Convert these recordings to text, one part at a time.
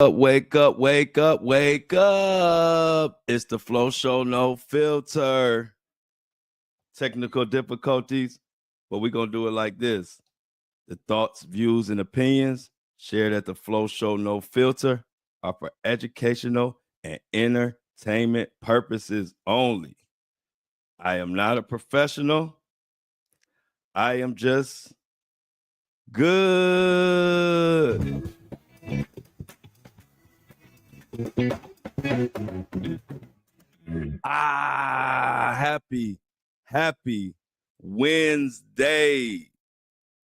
Wake up, wake up, wake up. It's the Flo Show No Filter. Technical difficulties, but we're going to do it like this. The thoughts, views, and opinions shared at the Flo Show No Filter are for educational and entertainment purposes only. I am not a professional. I am just good. Happy Wednesday,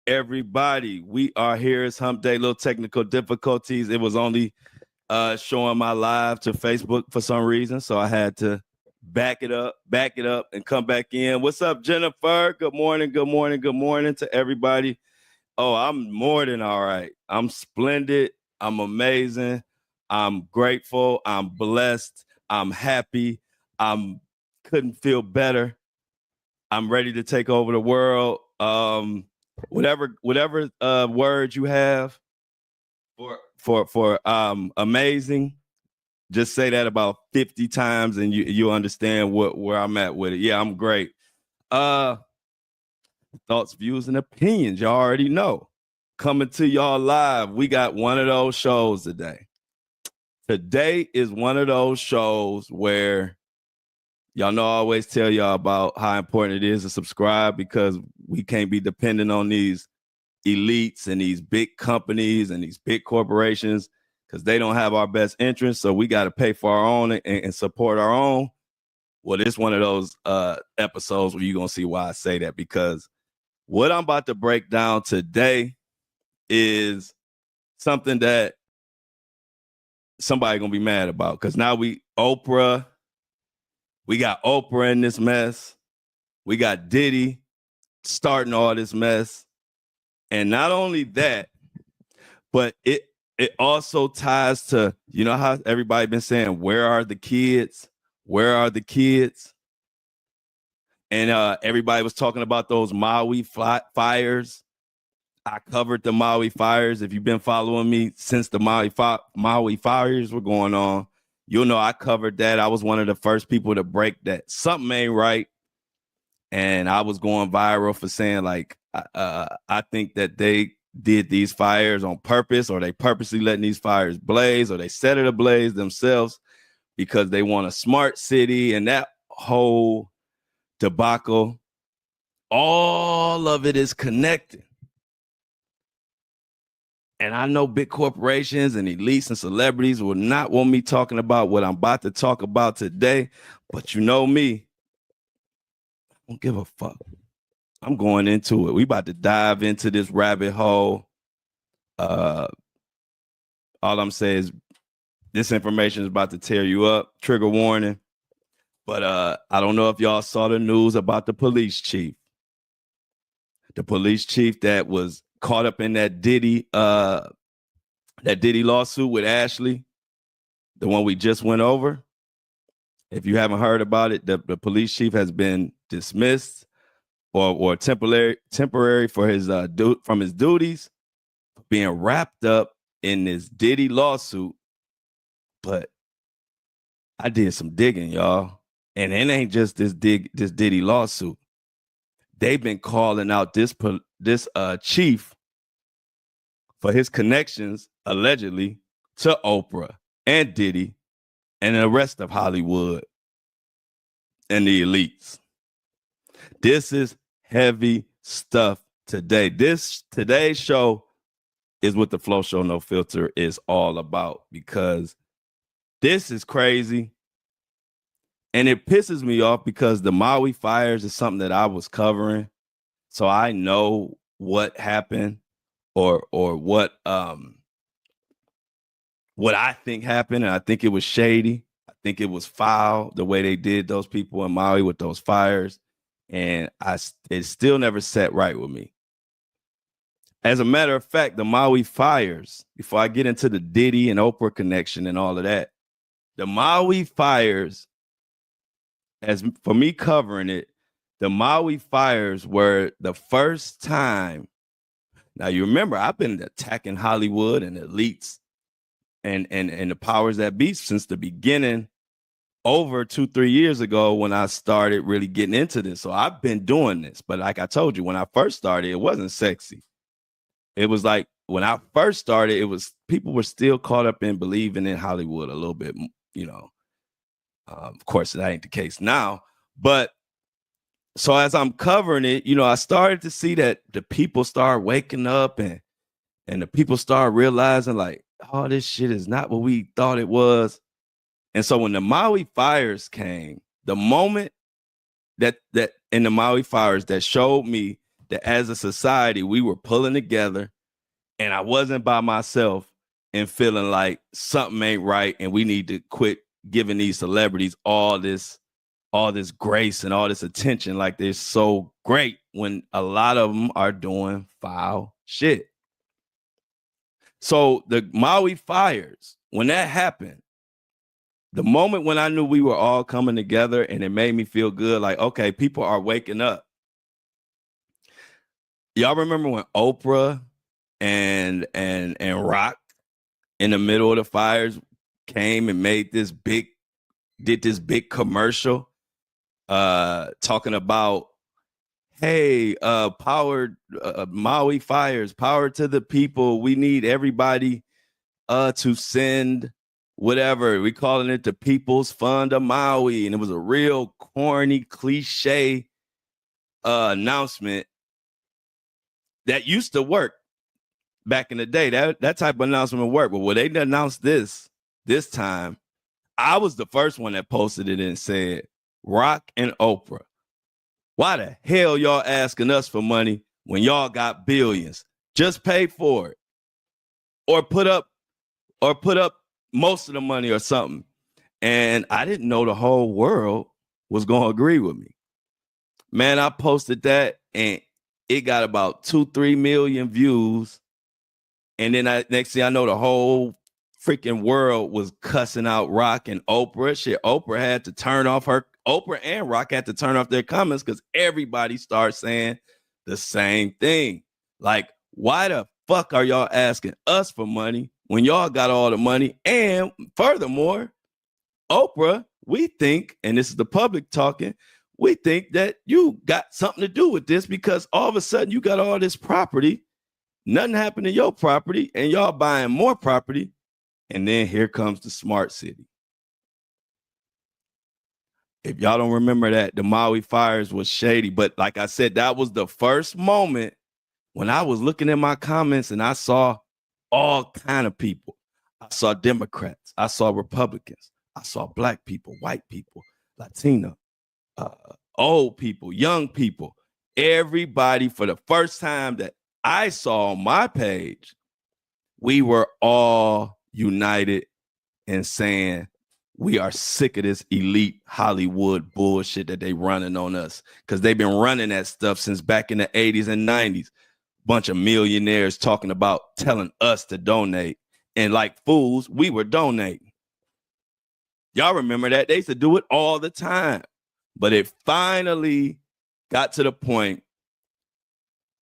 everybody. We are here. It's hump day, little technical difficulties. It was only showing my live to Facebook for some reason, so I had to back it up, and come back in. What's up, Jennifer? Good morning to everybody. Oh, I'm more than all right. I'm splendid. I'm amazing. I'm grateful. I'm blessed. I'm happy. Couldn't feel better. I'm ready to take over the world. Whatever words you have for amazing, just say that about 50 times and you understand where I'm at with it. Yeah, I'm great. Thoughts, views, and opinions. Y'all already know. Coming to y'all live. We got one of those shows today. Today is one of those shows where y'all know I always tell y'all about how important it is to subscribe, because we can't be dependent on these elites and these big companies and these big corporations, because they don't have our best interests. So we got to pay for our own and support our own. Well, it's one of those episodes where you're going to see why I say that, because what I'm about to break down today is something that somebody going to be mad about, because now we got Oprah in this mess. We got Diddy starting all this mess. And not only that, but it also ties to, you know how everybody been saying, where are the kids? Where are the kids? And everybody was talking about those Maui fires. I covered the Maui fires. If you've been following me since the Maui fires were going on, you'll know I covered that. I was one of the first people to break that something ain't right. And I was going viral for saying, like, I think that they did these fires on purpose, or they purposely letting these fires blaze, or they set it ablaze themselves because they want a smart city, and that whole debacle. All of it is connected. And I know big corporations and elites and celebrities will not want me talking about what I'm about to talk about today, but you know me, I don't give a fuck. I'm going into it. We about to dive into this rabbit hole. All I'm saying is this information is about to tear you up. Trigger warning. But I don't know if y'all saw the news about the police chief. The police chief that was caught up in that Diddy lawsuit with Ashley, the one we just went over. If you haven't heard about it, the police chief has been dismissed or temporary for his from his duties, being wrapped up in this Diddy lawsuit. But I did some digging, y'all, and it ain't just this Diddy lawsuit. They've been calling out this chief for his connections, allegedly, to Oprah and Diddy and the rest of Hollywood and the elites. This is heavy stuff today. Today's show is what the Flo Show No Filter is all about, because this is crazy. And it pisses me off because the Maui fires is something that I was covering. So I know what happened or what I think happened. And I think it was shady. I think it was foul the way they did those people in Maui with those fires. And it still never sat right with me. As a matter of fact, the Maui fires, before I get into the Diddy and Oprah connection and all of that, the Maui fires, as for me covering it, the Maui fires were the first time. Now, you remember, I've been attacking Hollywood and elites and the powers that be since the beginning over 2-3 years ago when I started really getting into this. So I've been doing this, but like I told you, when I first started, it wasn't sexy. It was like when I first started, it was people were still caught up in believing in Hollywood a little bit, you know. Of course, that ain't the case now, but so as I'm covering it, you know, I started to see that the people start waking up and the people start realizing like, oh, this shit is not what we thought it was. And so when the Maui fires came, the moment that in the Maui fires that showed me that as a society, we were pulling together and I wasn't by myself and feeling like something ain't right and we need to quit giving these celebrities all this grace and all this attention like they're so great when a lot of them are doing foul shit. So the Maui fires, when that happened, the moment when I knew we were all coming together and it made me feel good, like, okay, people are waking up. Y'all remember when Oprah and Rock in the middle of the fires came and did this big commercial talking about, hey, Maui fires, power to the people. We need everybody to send whatever. We calling it the People's Fund of Maui. And it was a real corny, cliche announcement that used to work back in the day. That type of announcement worked. But when they announced this time, I was the first one that posted it and said, Rock and Oprah, why the hell y'all asking us for money when y'all got billions? Just pay for it. Or put up most of the money or something. And I didn't know the whole world was going to agree with me. Man, I posted that and it got about 2-3 million views. And then next thing I know, the whole freaking world was cussing out Rock and Oprah. Shit, Oprah and Rock had to turn off their comments because everybody started saying the same thing. Like, why the fuck are y'all asking us for money when y'all got all the money? And furthermore, Oprah, we think, and this is the public talking, we think that you got something to do with this because all of a sudden you got all this property, nothing happened to your property, and y'all buying more property. And then here comes the smart city. If y'all don't remember that, the Maui fires was shady. But like I said, that was the first moment when I was looking at my comments and I saw all kind of people. I saw Democrats. I saw Republicans. I saw Black people, white people, Latino, old people, young people. Everybody, for the first time that I saw on my page, we were all united in saying we are sick of this elite Hollywood bullshit that they running on us, because they've been running that stuff since back in the 80s and 90s. Bunch of millionaires talking about telling us to donate, and like fools, we were donating. Y'all remember that? They used to do it all the time. But it finally got to the point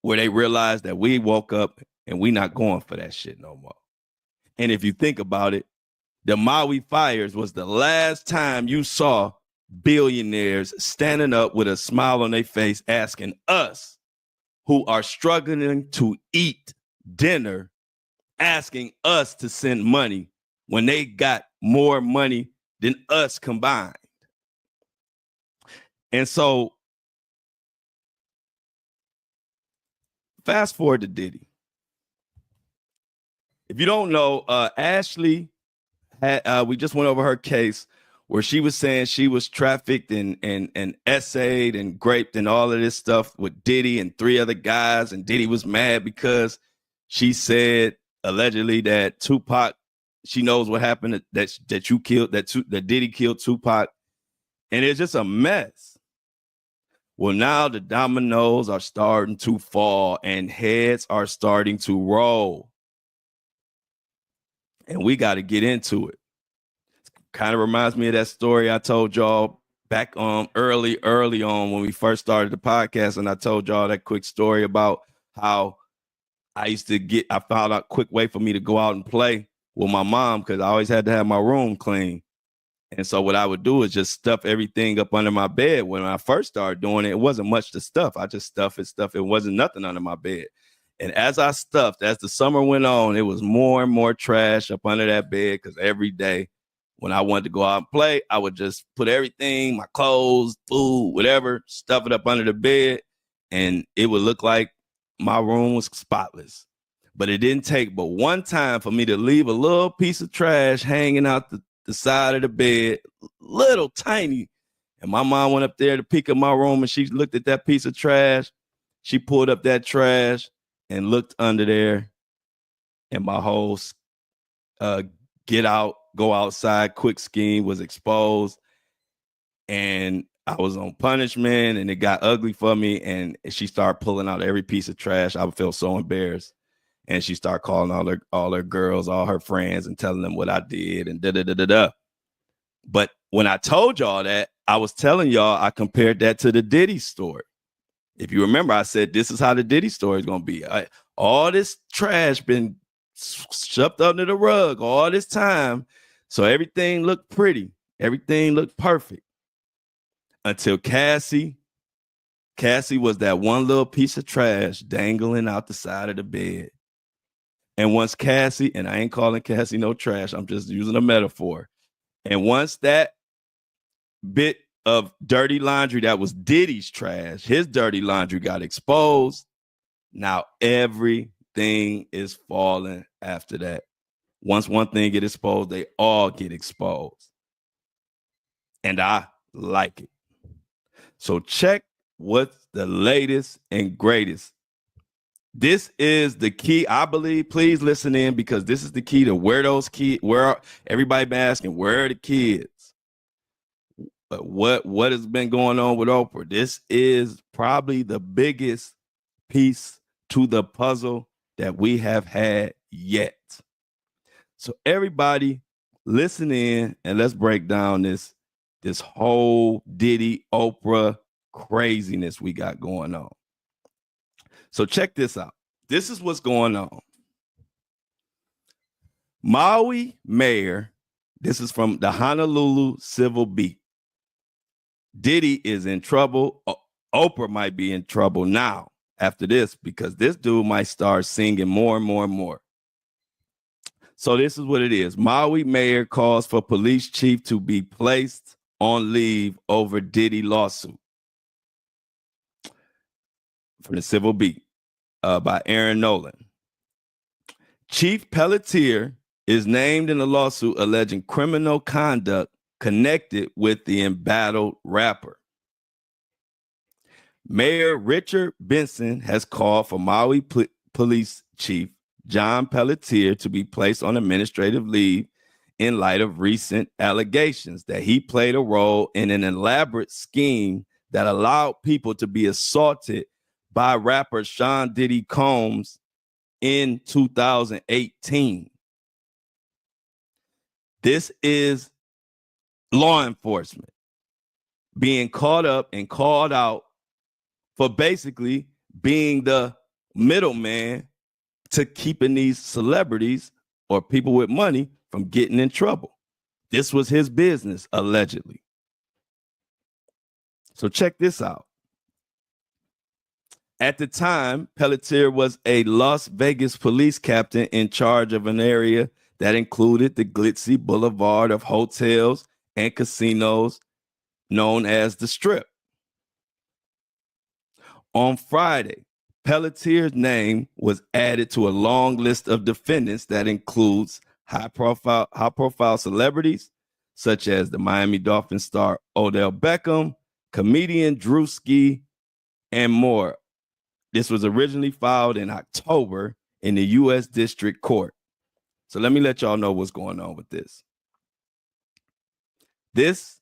where they realized that we woke up and we not going for that shit no more. And if you think about it, the Maui fires was the last time you saw billionaires standing up with a smile on their face asking us, who are struggling to eat dinner, asking us to send money when they got more money than us combined. And so fast forward to Diddy. If you don't know, Ashley we just went over her case where she was saying she was trafficked and essayed and raped and all of this stuff with Diddy and 3 other guys. And Diddy was mad because she said allegedly that Tupac, she knows what happened, that you killed, that Diddy killed Tupac. And it's just a mess. Well, now the dominoes are starting to fall and heads are starting to roll. And we got to get into it. Kind of reminds me of that story I told y'all back early on when we first started the podcast. And I told y'all that quick story about how I found out a quick way for me to go out and play with my mom because I always had to have my room clean. And so what I would do is just stuff everything up under my bed. When I first started doing it, it wasn't much to stuff. I just stuff it. It wasn't nothing under my bed. And as I stuffed, as the summer went on, it was more and more trash up under that bed because every day when I wanted to go out and play, I would just put everything, my clothes, food, whatever, stuff it up under the bed. And it would look like my room was spotless. But it didn't take but one time for me to leave a little piece of trash hanging out the side of the bed, little tiny. And my mom went up there to peek at my room and she looked at that piece of trash. She pulled up that trash and looked under there. And my whole get out, go outside quick scheme was exposed. And I was on punishment and it got ugly for me. And she started pulling out every piece of trash. I felt so embarrassed. And she started calling all her girls, all her friends, and telling them what I did and da-da-da-da-da. But when I told y'all that, I was telling y'all I compared that to the Diddy story. If you remember, I said, this is how the Diddy story is going to be. All this trash been shoved under the rug all this time. So everything looked pretty. Everything looked perfect. Until Cassie was that one little piece of trash dangling out the side of the bed. And once Cassie, and I ain't calling Cassie no trash, I'm just using a metaphor. And once that bit of dirty laundry that was Diddy's trash, his dirty laundry got exposed, now everything is falling after that. Once one thing get exposed, they all get exposed. And I like it. So check what's the latest and greatest. This is the key, I believe. Please listen in because this is the key to where those kids, where everybody been asking, where are the kids? What has been going on with Oprah? This is probably the biggest piece to the puzzle that we have had yet. So everybody listen in and let's break down this whole Diddy Oprah craziness we got going on. So check this out. This is what's going on. Maui mayor, this is from the Honolulu Civil Beat. Diddy is in trouble. Oprah might be in trouble now after this because this dude might start singing more and more and more. So this is what it is. Maui mayor calls for police chief to be placed on leave over Diddy lawsuit. From the Civil Beat by Aaron Nolan. Chief Pelletier is named in the lawsuit alleging criminal conduct connected with the embattled rapper. Mayor Richard Benson has called for Maui Police Chief John Pelletier to be placed on administrative leave in light of recent allegations that he played a role in an elaborate scheme that allowed people to be assaulted by rapper Sean Diddy Combs in 2018. This is law enforcement being caught up and called out for basically being the middleman to keeping these celebrities or people with money from getting in trouble. This was his business, allegedly. So check this out. At the time, Pelletier was a Las Vegas police captain in charge of an area that included the glitzy boulevard of hotels and casinos known as the Strip. On Friday, Pelletier's name was added to a long list of defendants that includes high-profile celebrities such as the Miami Dolphins star Odell Beckham, comedian Drewski, and more. This was originally filed in October in the U.S. District Court. So let me let y'all know what's going on with this. This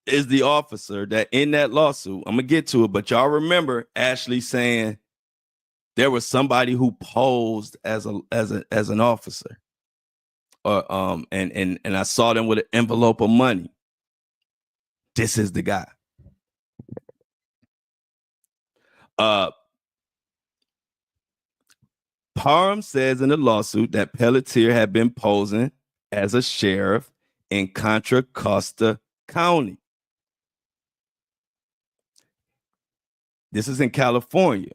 is the officer that in that lawsuit, I'm going to get to it, but y'all remember Ashley saying there was somebody who posed as an officer. And I saw them with an envelope of money. This is the guy. Parham says in the lawsuit that Pelletier had been posing as a sheriff in Contra Costa County. This is in California.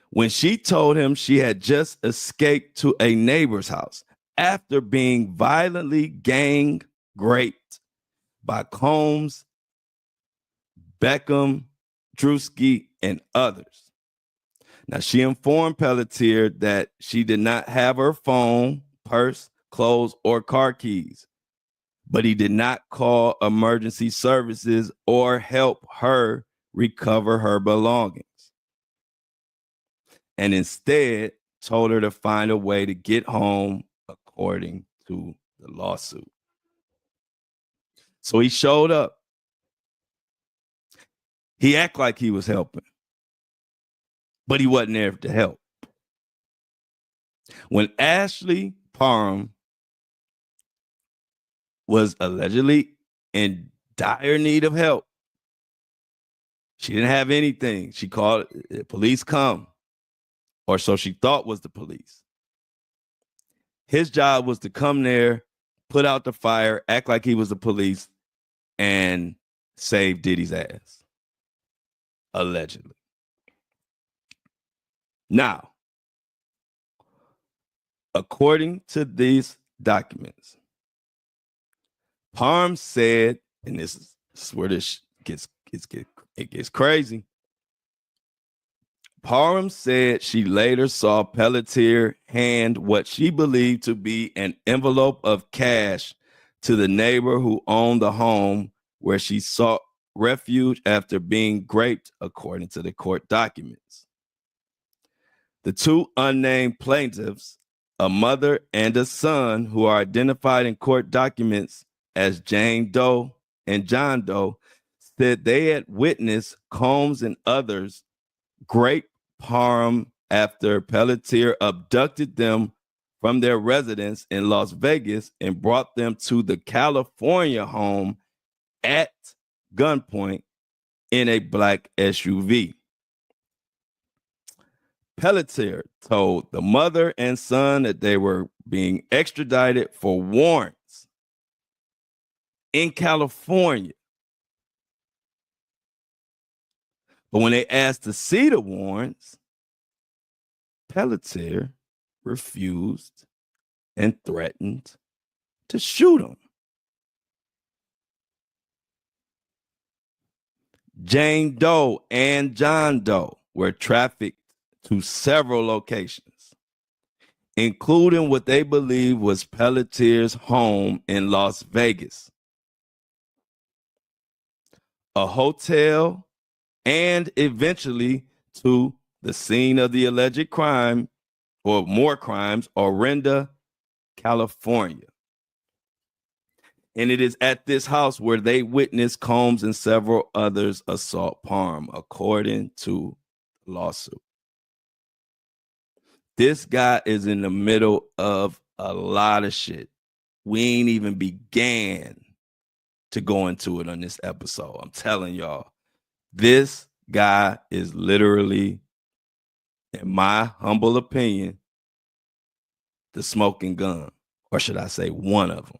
When she told him she had just escaped to a neighbor's house after being violently gang raped by Combs, Beckham, Drewski, and others. Now, she informed Pelletier that she did not have her phone, purse, clothes, or car keys, but he did not call emergency services or help her recover her belongings, and instead told her to find a way to get home, according to the lawsuit. So he showed up. He acted like he was helping, but he wasn't there to help. When Ashley Parham was allegedly in dire need of help, she didn't have anything. She called the police come, or so she thought was the police. His job was to come there, put out the fire, act like he was the police, and save Diddy's ass. Allegedly. Now, according to these documents, Parham said, and this is where this gets crazy. Parham said she later saw Pelletier hand what she believed to be an envelope of cash to the neighbor who owned the home where she sought refuge after being raped, according to the court documents. The two unnamed plaintiffs, a mother and a son, who are identified in court documents as Jane Doe and John Doe, said they had witnessed Combs and others grape Parham after Pelletier abducted them from their residence in Las Vegas and brought them to the California home at gunpoint in a black SUV. Pelletier told the mother and son that they were being extradited for warrants in California. But when they asked to see the warrants, Pelletier refused and threatened to shoot him. Jane Doe and John Doe were trafficked to several locations, including what they believe was Pelletier's home in Las Vegas, a hotel, and eventually to the scene of the alleged crime, or more crimes, Orinda, California. And it is at this house where they witnessed Combs and several others assault Parham, according to the lawsuit. This guy is in the middle of a lot of shit. We ain't even began to go into it on this episode. I'm telling y'all, this guy is literally, in my humble opinion, the smoking gun, or should I say one of them.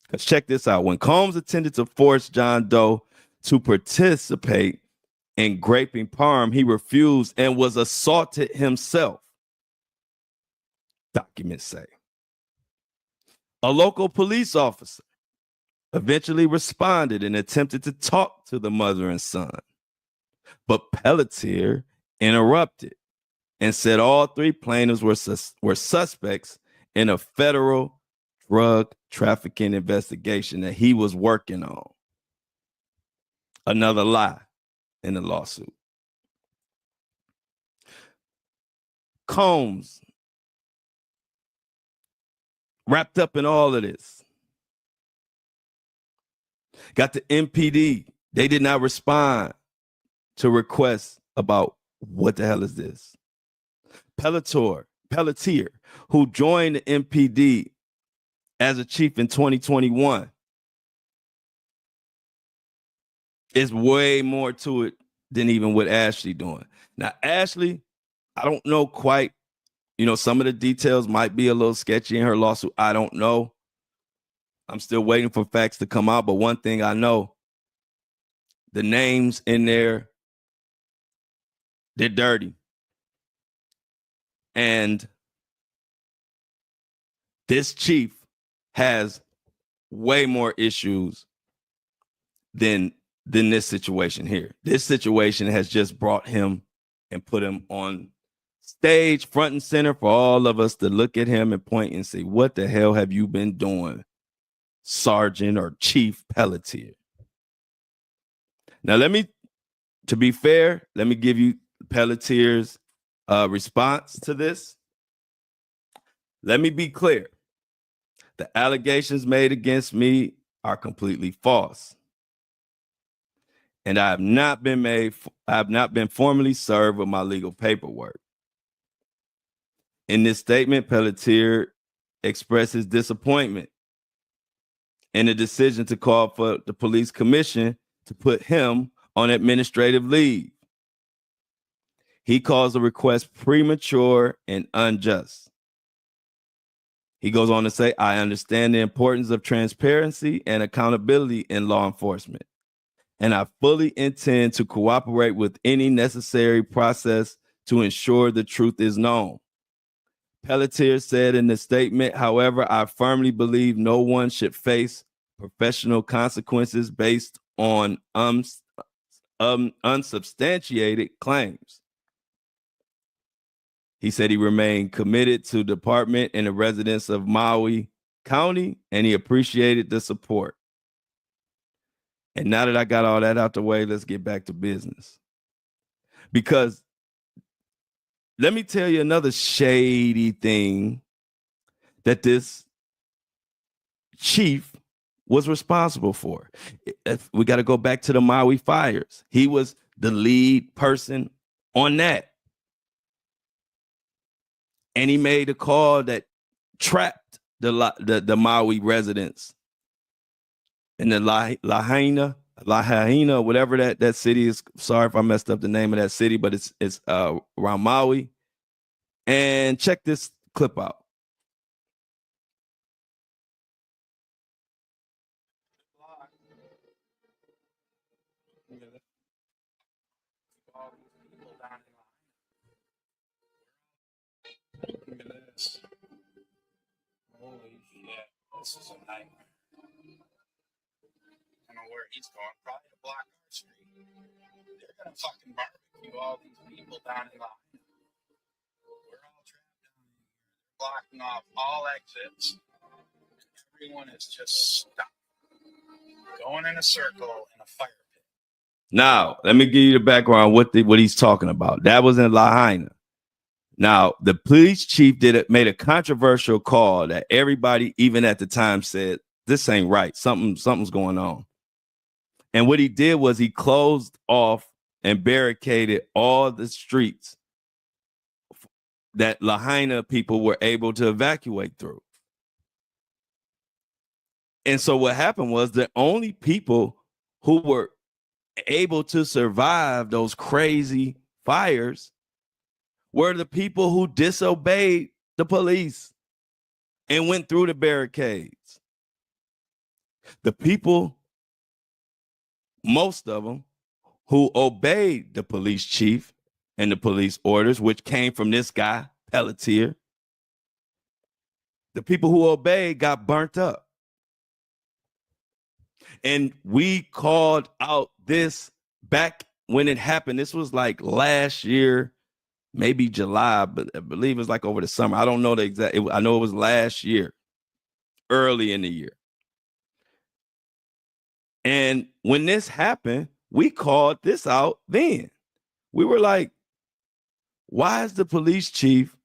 Because check this out. When Combs attempted to force John Doe to participate in raping Parham, he refused and was assaulted himself. Documents say. A local police officer eventually responded and attempted to talk to the mother and son, but Pelletier interrupted and said all three plaintiffs were suspects in a federal drug trafficking investigation that he was working on. Another lie in the lawsuit. Combs, wrapped up in all of this, got the MPD. They did not respond to requests about what the hell is this. Pelletier, who joined the MPD as a chief in 2021. It's way more to it than even what Ashley doing. Now, Ashley, I don't know quite some of the details might be a little sketchy in her lawsuit. I don't know. I'm still waiting for facts to come out. But one thing I know, the names in there, they're dirty. And this chief has way more issues than this situation here. This situation has just brought him and put him on stage, front and center, for all of us to look at him and point and say, what the hell have you been doing, Sergeant or Chief Pelletier? Now, to be fair, let me give you Pelletier's response to this. Let me be clear. The allegations made against me are completely false. And I have not been formally served with my legal paperwork. In this statement, Pelletier expresses disappointment in the decision to call for the police commission to put him on administrative leave. He calls the request premature and unjust. He goes on to say, I understand the importance of transparency and accountability in law enforcement, and I fully intend to cooperate with any necessary process to ensure the truth is known. Pelletier said in the statement, however, I firmly believe no one should face professional consequences based on unsubstantiated claims. He said he remained committed to the department and the residents of Maui County, and he appreciated the support. And now that I got all that out the way, let's get back to business. Because let me tell you another shady thing that this chief was responsible for. We got to go back to the Maui fires. He was the lead person on that. And he made a call that trapped the Maui residents in the Lahaina, whatever that city is. Sorry if I messed up the name of that city, but it's around Maui. And check this clip out. Look at this. Holy shit. This is a nightmare. I don't know where he's going. Probably to block our street. They're going to fucking barbecue all these people down in Lahaina. We're all trapped down here. They're blocking off all exits. Everyone is just stuck. Going in a circle in a fire pit. Now, let me give you the background what he's talking about. That was in Lahaina. Now, the police chief made a controversial call that everybody, even at the time, said, this ain't right. Something's going on. And what he did was he closed off and barricaded all the streets that Lahaina people were able to evacuate through. And so what happened was the only people who were able to survive those crazy fires were the people who disobeyed the police and went through the barricades. The people, most of them, who obeyed the police chief and the police orders, which came from this guy, Pelletier, the people who obeyed got burnt up. And we called out this back when it happened. This was like last year, maybe July, but I believe it was like over the summer. I don't know the exact. I know it was last year, early in the year. And when this happened, we called this out then. We were like, why is the police chief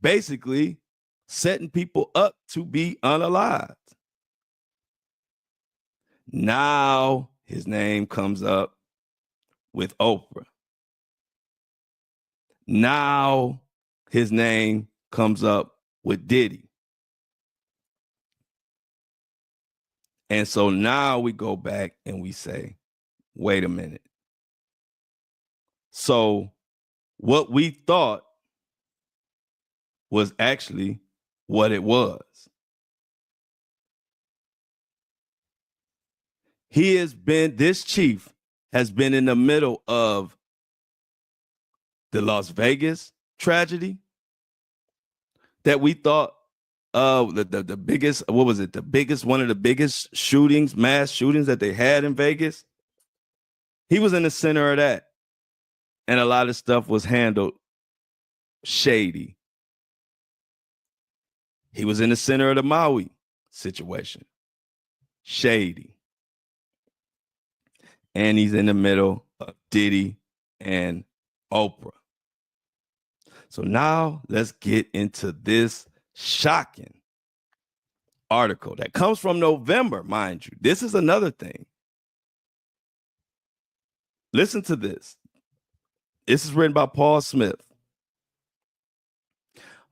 basically setting people up to be unalived? Now his name comes up with Oprah. Now his name comes up with Diddy. And so now we go back and we say, wait a minute. So what we thought was actually what it was. This chief has been in the middle of the Las Vegas tragedy that we thought the biggest, what was it? One of the biggest shootings, mass shootings that they had in Vegas. He was in the center of that. And a lot of stuff was handled shady. He was in the center of the Maui situation. Shady. And he's in the middle of Diddy and Oprah. So now let's get into this shocking article that comes from November, mind you. This is another thing. Listen to this. This is written by Paul Smith.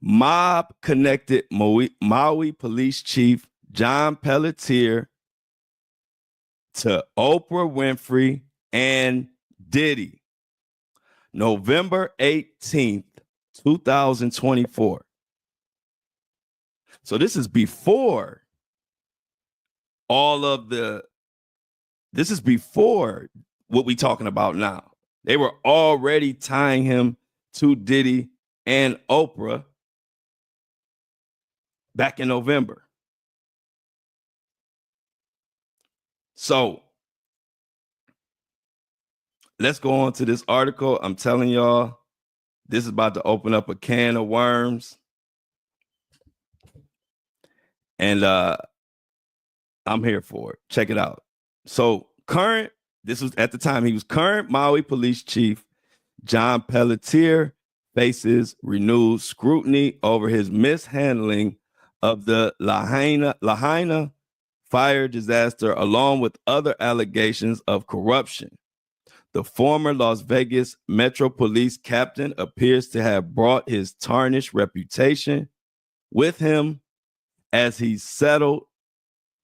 Mob connected Maui police chief John Pelletier to Oprah Winfrey and Diddy. November 18th, 2024. So this is before this is before what we talking about now. They were already tying him to Diddy and Oprah back in November. So let's go on to this article. I'm telling y'all, this is about to open up a can of worms. And I'm here for it. Check it out. So this was at the time, he was current Maui police chief John Pelletier faces renewed scrutiny over his mishandling of the Lahaina fire disaster, along with other allegations of corruption. The former Las Vegas Metro Police captain appears to have brought his tarnished reputation with him as he settled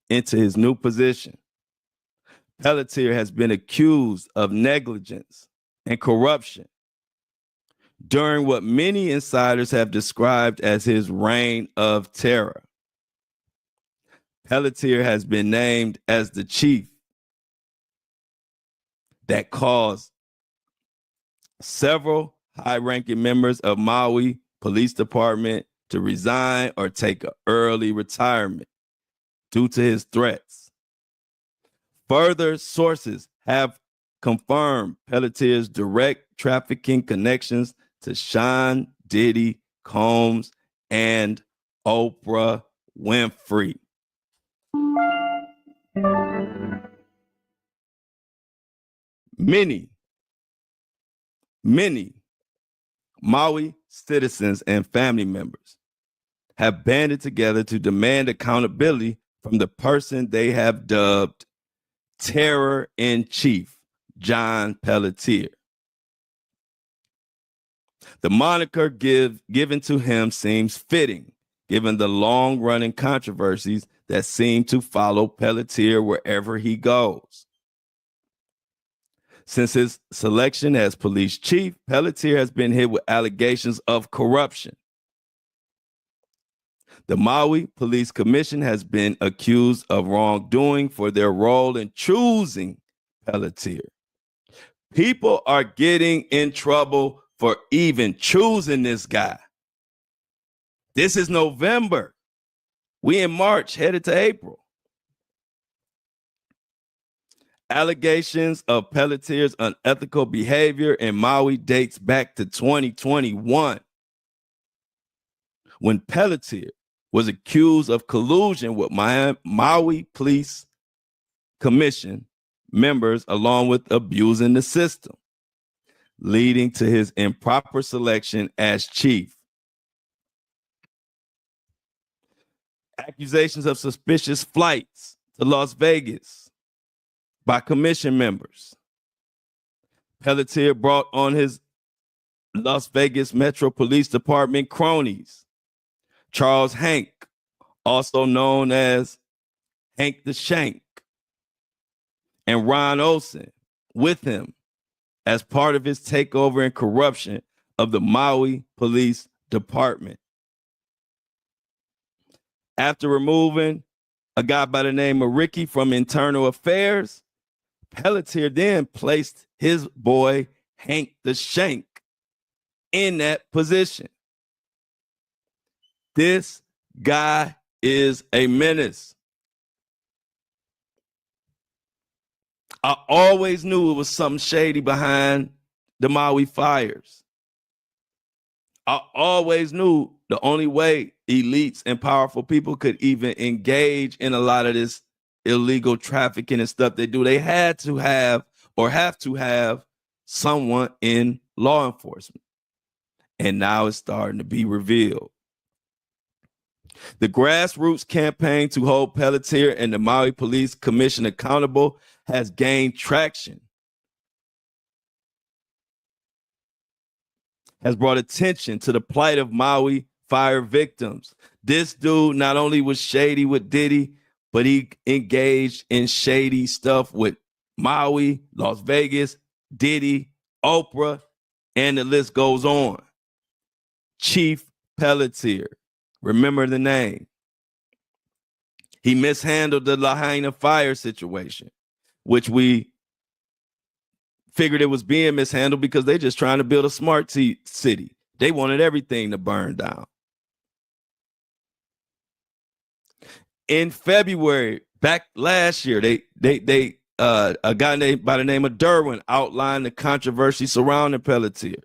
into his new position. Pelletier has been accused of negligence and corruption during what many insiders have described as his reign of terror. Pelletier has been named as the chief that caused several high-ranking members of Maui Police Department to resign or take an early retirement due to his threats. Further sources have confirmed Pelletier's direct trafficking connections to Sean Diddy, Combs, and Oprah Winfrey. Many Maui citizens and family members have banded together to demand accountability from the person they have dubbed Terror in Chief, John Pelletier. The moniker given to him seems fitting, given the long-running controversies that seem to follow Pelletier wherever he goes. Since his selection as police chief, Pelletier has been hit with allegations of corruption. The Maui Police Commission has been accused of wrongdoing for their role in choosing Pelletier. People are getting in trouble for even choosing this guy. This is November. We in March, headed to April. Allegations of Pelletier's unethical behavior in Maui dates back to 2021, when Pelletier was accused of collusion with Maui Police Commission members, along with abusing the system, leading to his improper selection as chief. Accusations of suspicious flights to Las Vegas by commission members. Pelletier brought on his Las Vegas Metro Police Department cronies, Charles Hank, also known as Hank the Shank, and Ron Olson with him as part of his takeover and corruption of the Maui Police Department. After removing a guy by the name of Ricky from internal affairs, Pelletier then placed his boy Hank the Shank in that position. This guy is a menace. I always knew it was something shady behind the Maui fires. I always knew the only way elites and powerful people could even engage in a lot of this illegal trafficking and stuff they do, they had to have or have to have someone in law enforcement. And now it's starting to be revealed. The grassroots campaign to hold Pelletier and the Maui Police Commission accountable has gained traction, has brought attention to the plight of Maui fire victims. This dude not only was shady with Diddy, but he engaged in shady stuff with Maui, Las Vegas, Diddy, Oprah, and the list goes on. Chief Pelletier, remember the name. He mishandled the Lahaina fire situation, which we figured it was being mishandled because they just trying to build a smart city. They wanted everything to burn down. In February, back last year, a guy named by the name of Derwin outlined the controversy surrounding Pelletier,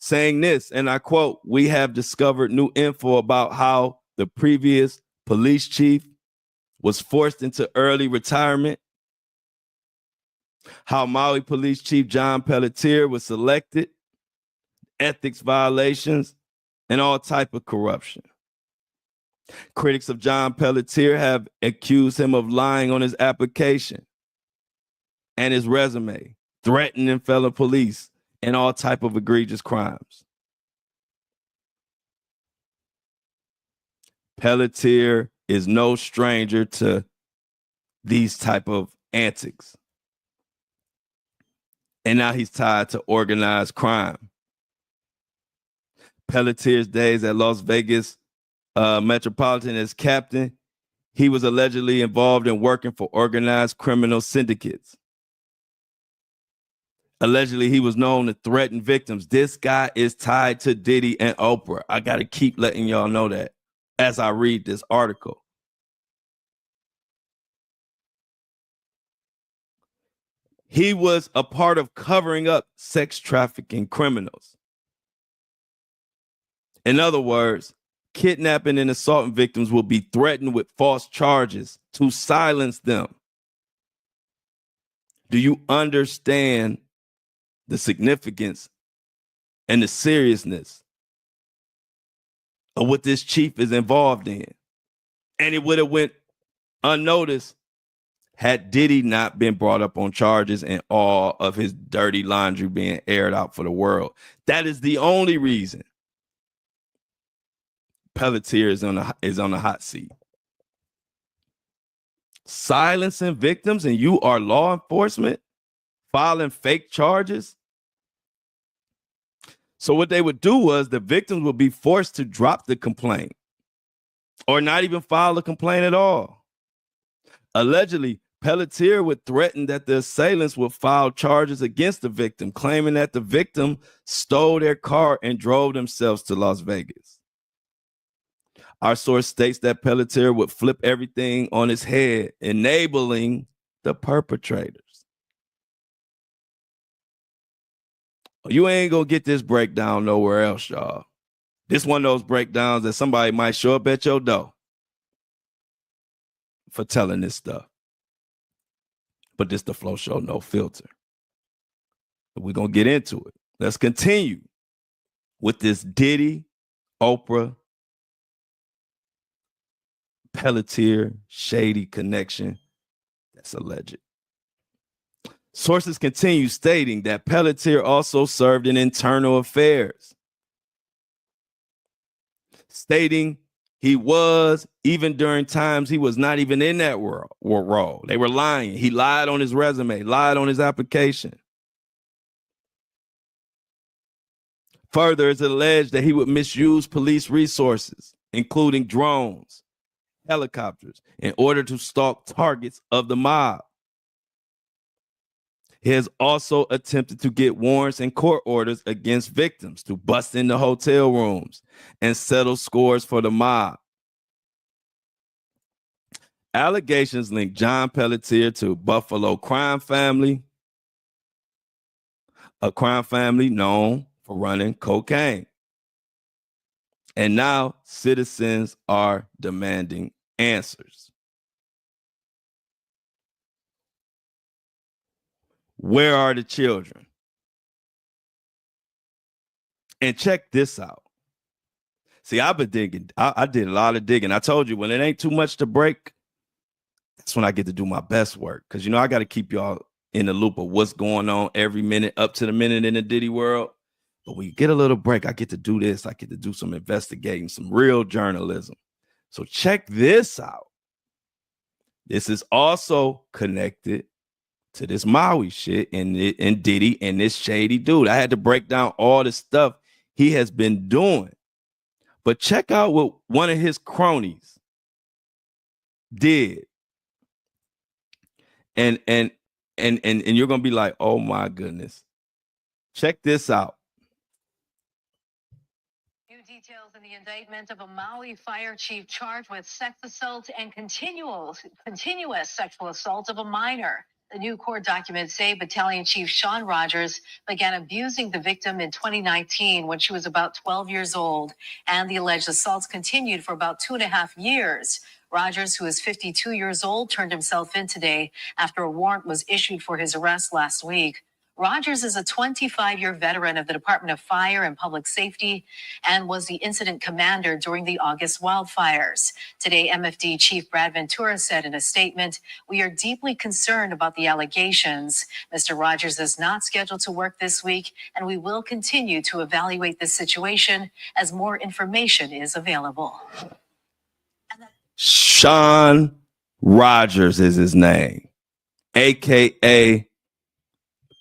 saying this, and I quote, "We have discovered new info about how the previous police chief was forced into early retirement, how Maui Police Chief John Pelletier was selected, ethics violations, and all type of corruption. Critics of John Pelletier have accused him of lying on his application and his resume, threatening fellow police, and all type of egregious crimes. Pelletier is no stranger to these type of antics. And now he's tied to organized crime. Pelletier's days at Las Vegas Metropolitan as captain, he was allegedly involved in working for organized criminal syndicates. Allegedly, he was known to threaten victims. This guy is tied to Diddy and Oprah. I got to keep letting y'all know that as I read this article. He was a part of covering up sex trafficking criminals. In other words, kidnapping and assaulting victims will be threatened with false charges to silence them. Do you understand the significance and the seriousness of what this chief is involved in? And it would have went unnoticed had Diddy not been brought up on charges and all of his dirty laundry being aired out for the world. That is the only reason Pelletier is on the hot seat. Silencing victims, and you are law enforcement filing fake charges. So what they would do was the victims would be forced to drop the complaint or not even file a complaint at all. Allegedly, Pelletier would threaten that the assailants would file charges against the victim, claiming that the victim stole their car and drove themselves to Las Vegas. Our source states that Pelletier would flip everything on his head, enabling the perpetrators. You ain't gonna get this breakdown nowhere else, y'all. This one of those breakdowns that somebody might show up at your door for telling this stuff. But this the Flo Show No Filter. We're gonna get into it. Let's continue with this Diddy, Oprah, Pelletier shady connection that's alleged. Sources continue stating that Pelletier also served in internal affairs, stating he was, even during times he was not even in that role. They were lying. He lied on his resume, lied on his application. Further, it's alleged that he would misuse police resources including drones, helicopters, in order to stalk targets of the mob. He has also attempted to get warrants and court orders against victims to bust into hotel rooms and settle scores for the mob. Allegations link John Pelletier to Buffalo crime family, a crime family known for running cocaine. And now citizens are demanding answers. Where are the children? And check this out. See, I've been digging. I did a lot of digging. I told you, when it ain't too much to break, that's when I get to do my best work. Because, I got to keep y'all in the loop of what's going on every minute, up to the minute in the Diddy world. But when you get a little break, I get to do this. I get to do some investigating, some real journalism. So check this out. This is also connected to this Maui shit and Diddy and this shady dude. I had to break down all the stuff he has been doing. But check out what one of his cronies did. And you're gonna be like, oh my goodness. Check this out. New details in the indictment of a Maui fire chief charged with sex assault and continuous sexual assault of a minor. The new court documents say Battalion Chief Sean Rogers began abusing the victim in 2019 when she was about 12 years old, and the alleged assaults continued for about 2.5 years. Rogers, who is 52 years old, turned himself in today after a warrant was issued for his arrest last week. Rogers is a 25-year veteran of the Department of Fire and Public Safety and was the incident commander during the August wildfires. Today, MFD Chief Brad Ventura said in a statement, "We are deeply concerned about the allegations. Mr. Rogers is not scheduled to work this week, and we will continue to evaluate this situation as more information is available." Sean Rogers is his name, AKA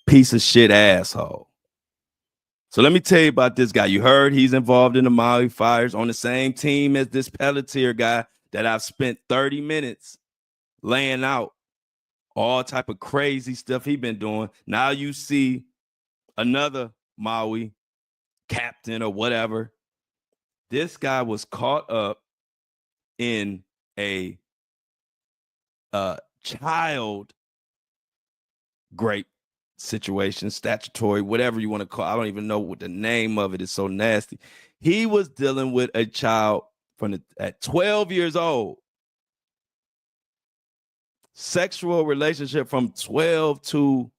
piece of shit asshole. So let me tell you about this guy. You heard he's involved in the Maui fires on the same team as this Pelletier guy that I've spent 30 minutes laying out all type of crazy stuff he been doing. Now you see another Maui captain or whatever. This guy was caught up in a child rape situation, statutory, whatever you want to call it. I don't even know what the name of it is. So nasty. He was dealing with a child at 12 years old. Sexual relationship from 12 to,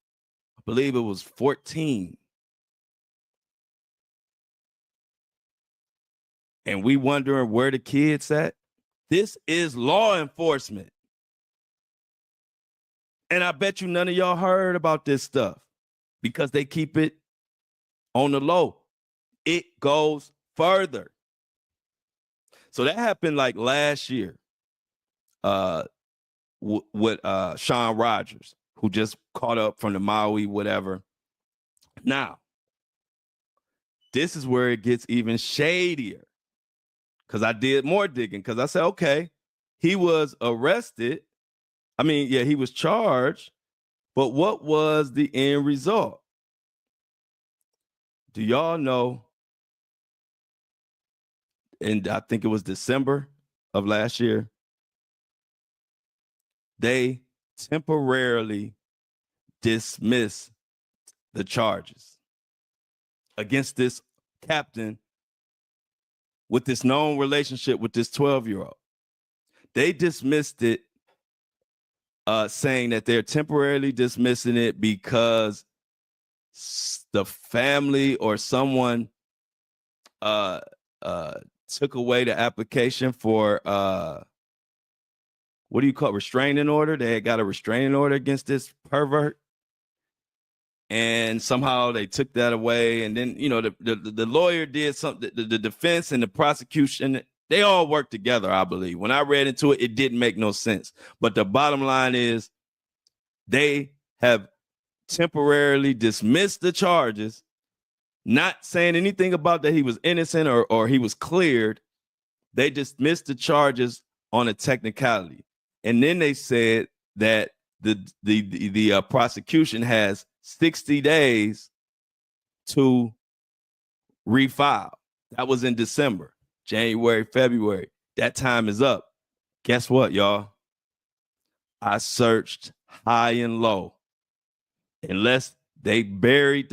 I believe it was 14. And we wondering where the kids at. This is law enforcement. And I bet you none of y'all heard about this stuff because they keep it on the low. It goes further. So that happened like last year with Sean Rogers, who just caught up from the Maui, whatever. Now, this is where it gets even shadier because I did more digging because I said, okay, he was arrested. I mean, yeah, he was charged, but what was the end result? Do y'all know? And I think it was December of last year, they temporarily dismissed the charges against this captain with this known relationship with this 12-year-old. They dismissed it, saying that they're temporarily dismissing it because the family or someone took away the application for what do you call it? Restraining order. They had got a restraining order against this pervert, and somehow they took that away. And then the lawyer did something. The defense and the prosecution, they all worked together, I believe. When I read into it, it didn't make no sense. But the bottom line is they have temporarily dismissed the charges, not saying anything about that he was innocent or he was cleared. They dismissed the charges on a technicality. And then they said that the prosecution has 60 days to refile. That was in December, January, February. That time is up. Guess what, y'all? I searched high and low. Unless they buried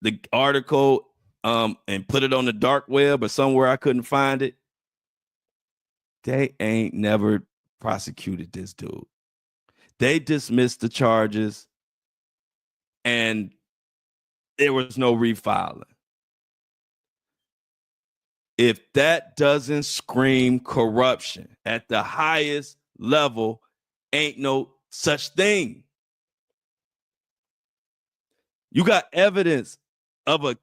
the article and put it on the dark web or somewhere I couldn't find it, they ain't never prosecuted this dude. They dismissed the charges and there was no refiling. If that doesn't scream corruption at the highest level, ain't no such thing. You got evidence of a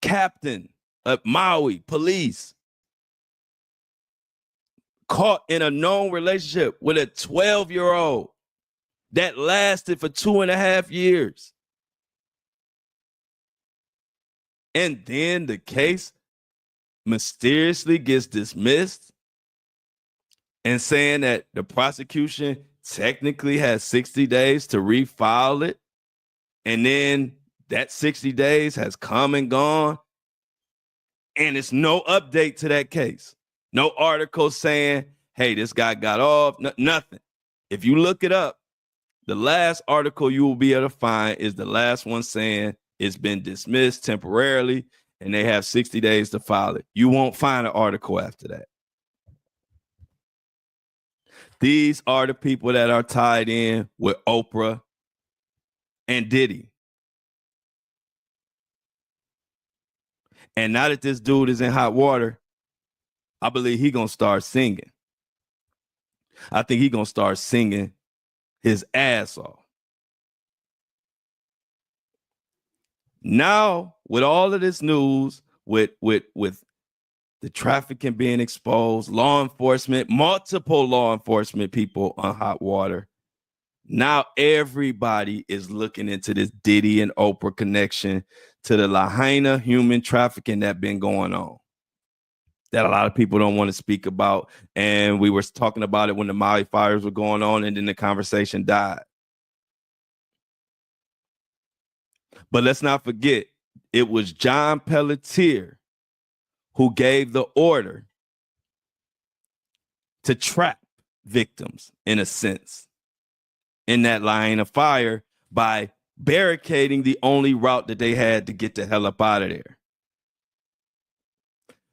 captain of Maui police caught in a known relationship with a 12-year-old that lasted for 2.5 years. And then the case mysteriously gets dismissed and saying that the prosecution technically has 60 days to refile it. And then that 60 days has come and gone. And it's no update to that case. No article saying, hey, this guy got off. Nothing. If you look it up, the last article you will be able to find is the last one saying it's been dismissed temporarily and they have 60 days to file it. You won't find an article after that. These are the people that are tied in with Oprah and Diddy. And now that this dude is in hot water, I believe he's going to start singing. I think he's going to start singing his ass off. Now, with all of this news, with the trafficking being exposed, law enforcement, multiple law enforcement people on hot water, now everybody is looking into this Diddy and Oprah connection to the Lahaina human trafficking that been going on, that a lot of people don't want to speak about. And we were talking about it when the Maui fires were going on, and then the conversation died. But let's not forget, it was John Pelletier who gave the order to trap victims, in a sense, in that line of fire by barricading the only route that they had to get the hell up out of there.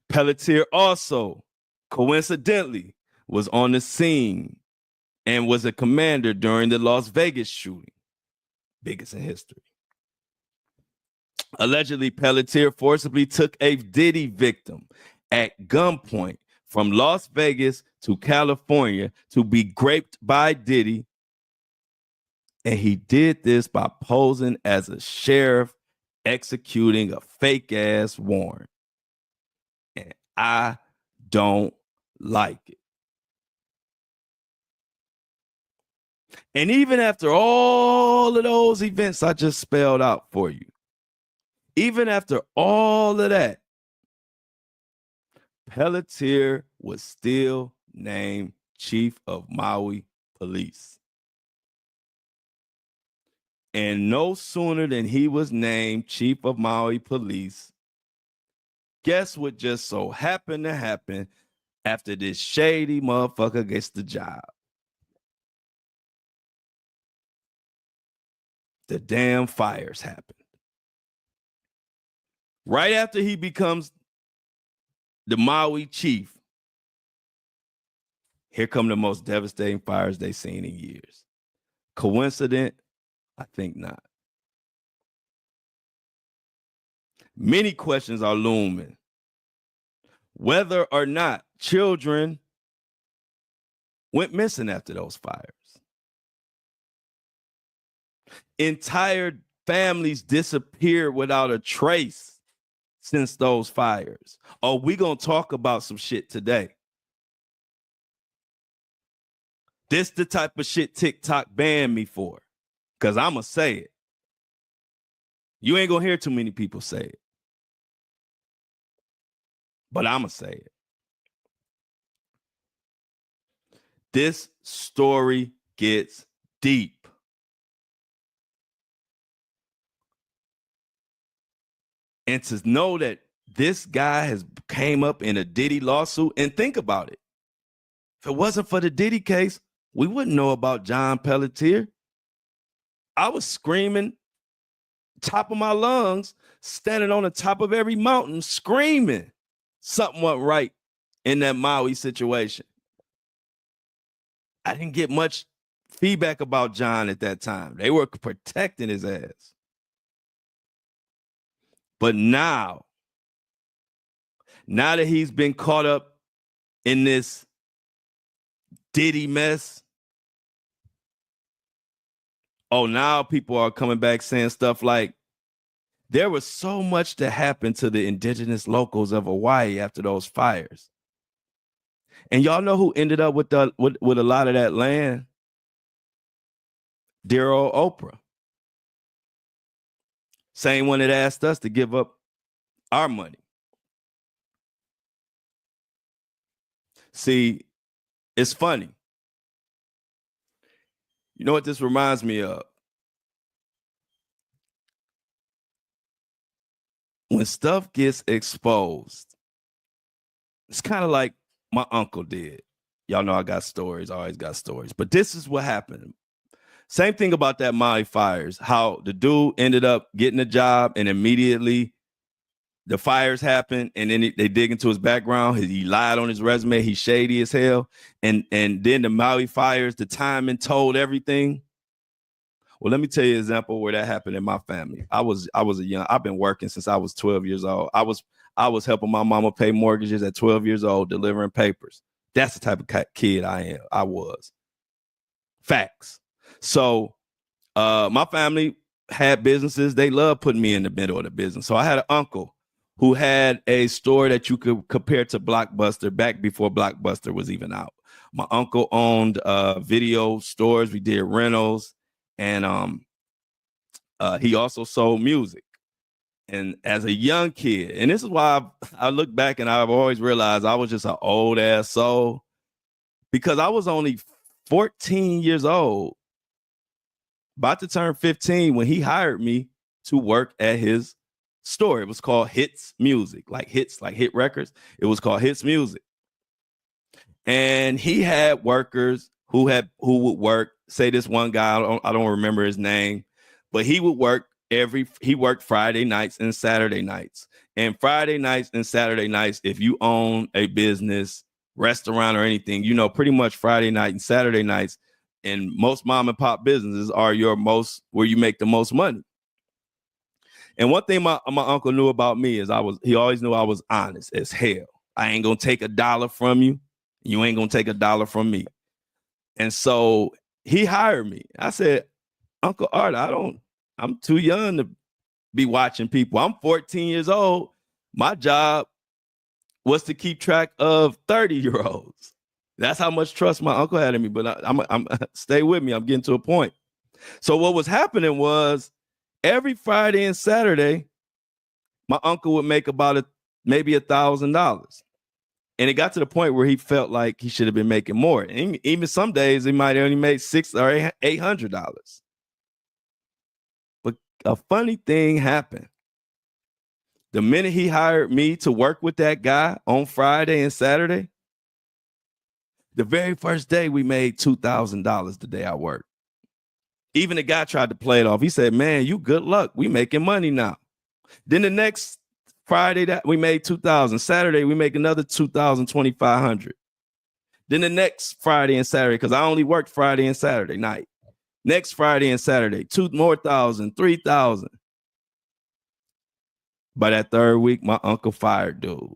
Pelletier also, coincidentally, was on the scene and was a commander during the Las Vegas shooting, biggest in history. Allegedly, Pelletier forcibly took a Diddy victim at gunpoint from Las Vegas to California to be raped by Diddy. And he did this by posing as a sheriff executing a fake ass warrant. And I don't like it. And even after all of those events I just spelled out for you, even after all of that, Pelletier was still named Chief of Maui Police. And no sooner than he was named Chief of Maui Police, guess what just so happened to happen after this shady motherfucker gets the job? The damn fires happened. Right after he becomes the Maui chief, here come the most devastating fires they've seen in years. Coincident? I think not. Many questions are looming. Whether or not children went missing after those fires. Entire families disappeared without a trace since those fires. Oh, we gonna talk about some shit today. This the type of shit TikTok banned me for, because I'ma say it. You ain't gonna hear too many people say it, but I'ma say it. this story gets deep. And to know that this guy has came up in a Diddy lawsuit, and think about it. If it wasn't for the Diddy case, we wouldn't know about John Pelletier. I was screaming top of my lungs, standing on the top of every mountain, screaming something went right in that Maui situation. I didn't get much feedback about John at that time. They were protecting his ass. But now that he's been caught up in this Diddy mess, now people are coming back saying stuff like, there was so much that happened to the indigenous locals of Hawaii after those fires. And y'all know who ended up with a lot of that land? Dear old Oprah. Same one that asked us to give up our money. See, it's funny. You know what this reminds me of? When stuff gets exposed, it's kind of like my uncle did. Y'all know I got stories, I always got stories. But this is what happened. Same thing about that Maui fires, how the dude ended up getting a job and immediately the fires happened, and then they dig into his background. He lied on his resume. He's shady as hell. And then the Maui fires, the timing told everything. Well, let me tell you an example where that happened in my family. I've been working since I was 12 years old. I was helping my mama pay mortgages at 12 years old, delivering papers. That's the type of kid I was. Facts. So my family had businesses. They loved putting me in the middle of the business. So I had an uncle who had a store that you could compare to Blockbuster back before Blockbuster was even out. My uncle owned video stores. We did rentals. And he also sold music. And as a young kid, and this is why I look back and I've always realized I was just an old ass soul, because I was only 14 years old, about to turn 15, when he hired me to work at his store. It was called Hits Music, like hits, like hit records. It was called Hits Music. And he had workers who would work. Say this one guy, I don't remember his name, but he would work he worked Friday nights and Saturday nights. And Friday nights and Saturday nights, if you own a business, restaurant, or anything, you know, pretty much Friday night and Saturday nights in most mom and pop businesses are where you make the most money. And one thing my uncle knew about me is he always knew I was honest as hell. I ain't gonna take $1 from you. You ain't gonna take $1 from me. And so he hired me. I said, Uncle Art, I'm too young to be watching people. I'm 14 years old. My job was to keep track of 30-year-olds. That's how much trust my uncle had in me. But I'm stay with me. I'm getting to a point. So what was happening was every Friday and Saturday, my uncle would make about maybe $1,000. And it got to the point where he felt like he should have been making more. And even some days he might only make $600 or $800. But a funny thing happened. The minute he hired me to work with that guy on Friday and Saturday, the very first day we made $2,000 the day I worked. Even the guy tried to play it off. He said, man, you good luck. We making money now. Then the next Friday that we made $2,000. Saturday, we make another $2,000, $2,500. Then the next Friday and Saturday, because I only worked Friday and Saturday night. Next Friday and Saturday, $2,000 more, $3,000. By that third week, my uncle fired dude.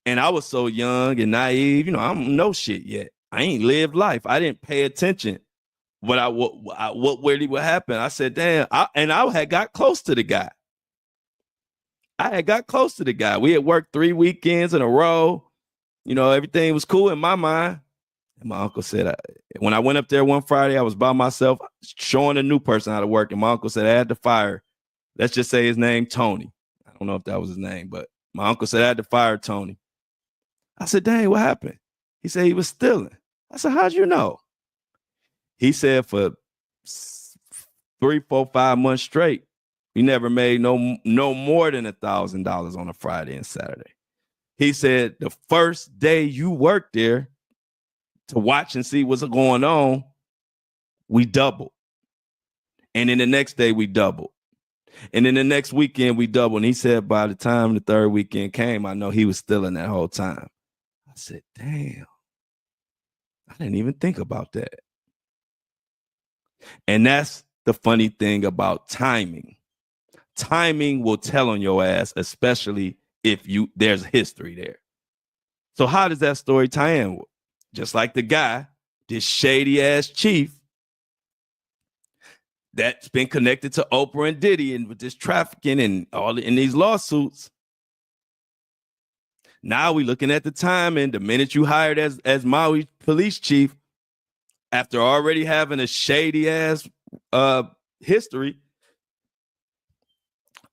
And I was so young and naive, you know, I don't know shit yet. I ain't lived life. I didn't pay attention. But what really would happen? I said, damn. I had got close to the guy. We had worked 3 weekends in a row. You know, everything was cool in my mind. And my uncle said, when I went up there one Friday, I was by myself showing a new person how to work. And my uncle said I had to fire, let's just say his name, Tony. I don't know if that was his name, but my uncle said I had to fire Tony. I said, dang, what happened? He said he was stealing. I said, how'd you know? He said for 3, 4, 5 months straight, he never made no more than $1,000 on a Friday and Saturday. He said the first day you worked there to watch and see what's going on, we doubled. And then the next day we doubled. And then the next weekend we doubled. And he said by the time the third weekend came, I know he was stealing that whole time. I said, damn, I didn't even think about that. And that's the funny thing about timing. Timing will tell on your ass, especially if there's history there. So how does that story tie in? Just like the guy, this shady ass chief that's been connected to Oprah and Diddy and with this trafficking and all in these lawsuits. Now we looking at the timing. The minute you hired as Maui police chief, after already having a shady ass history,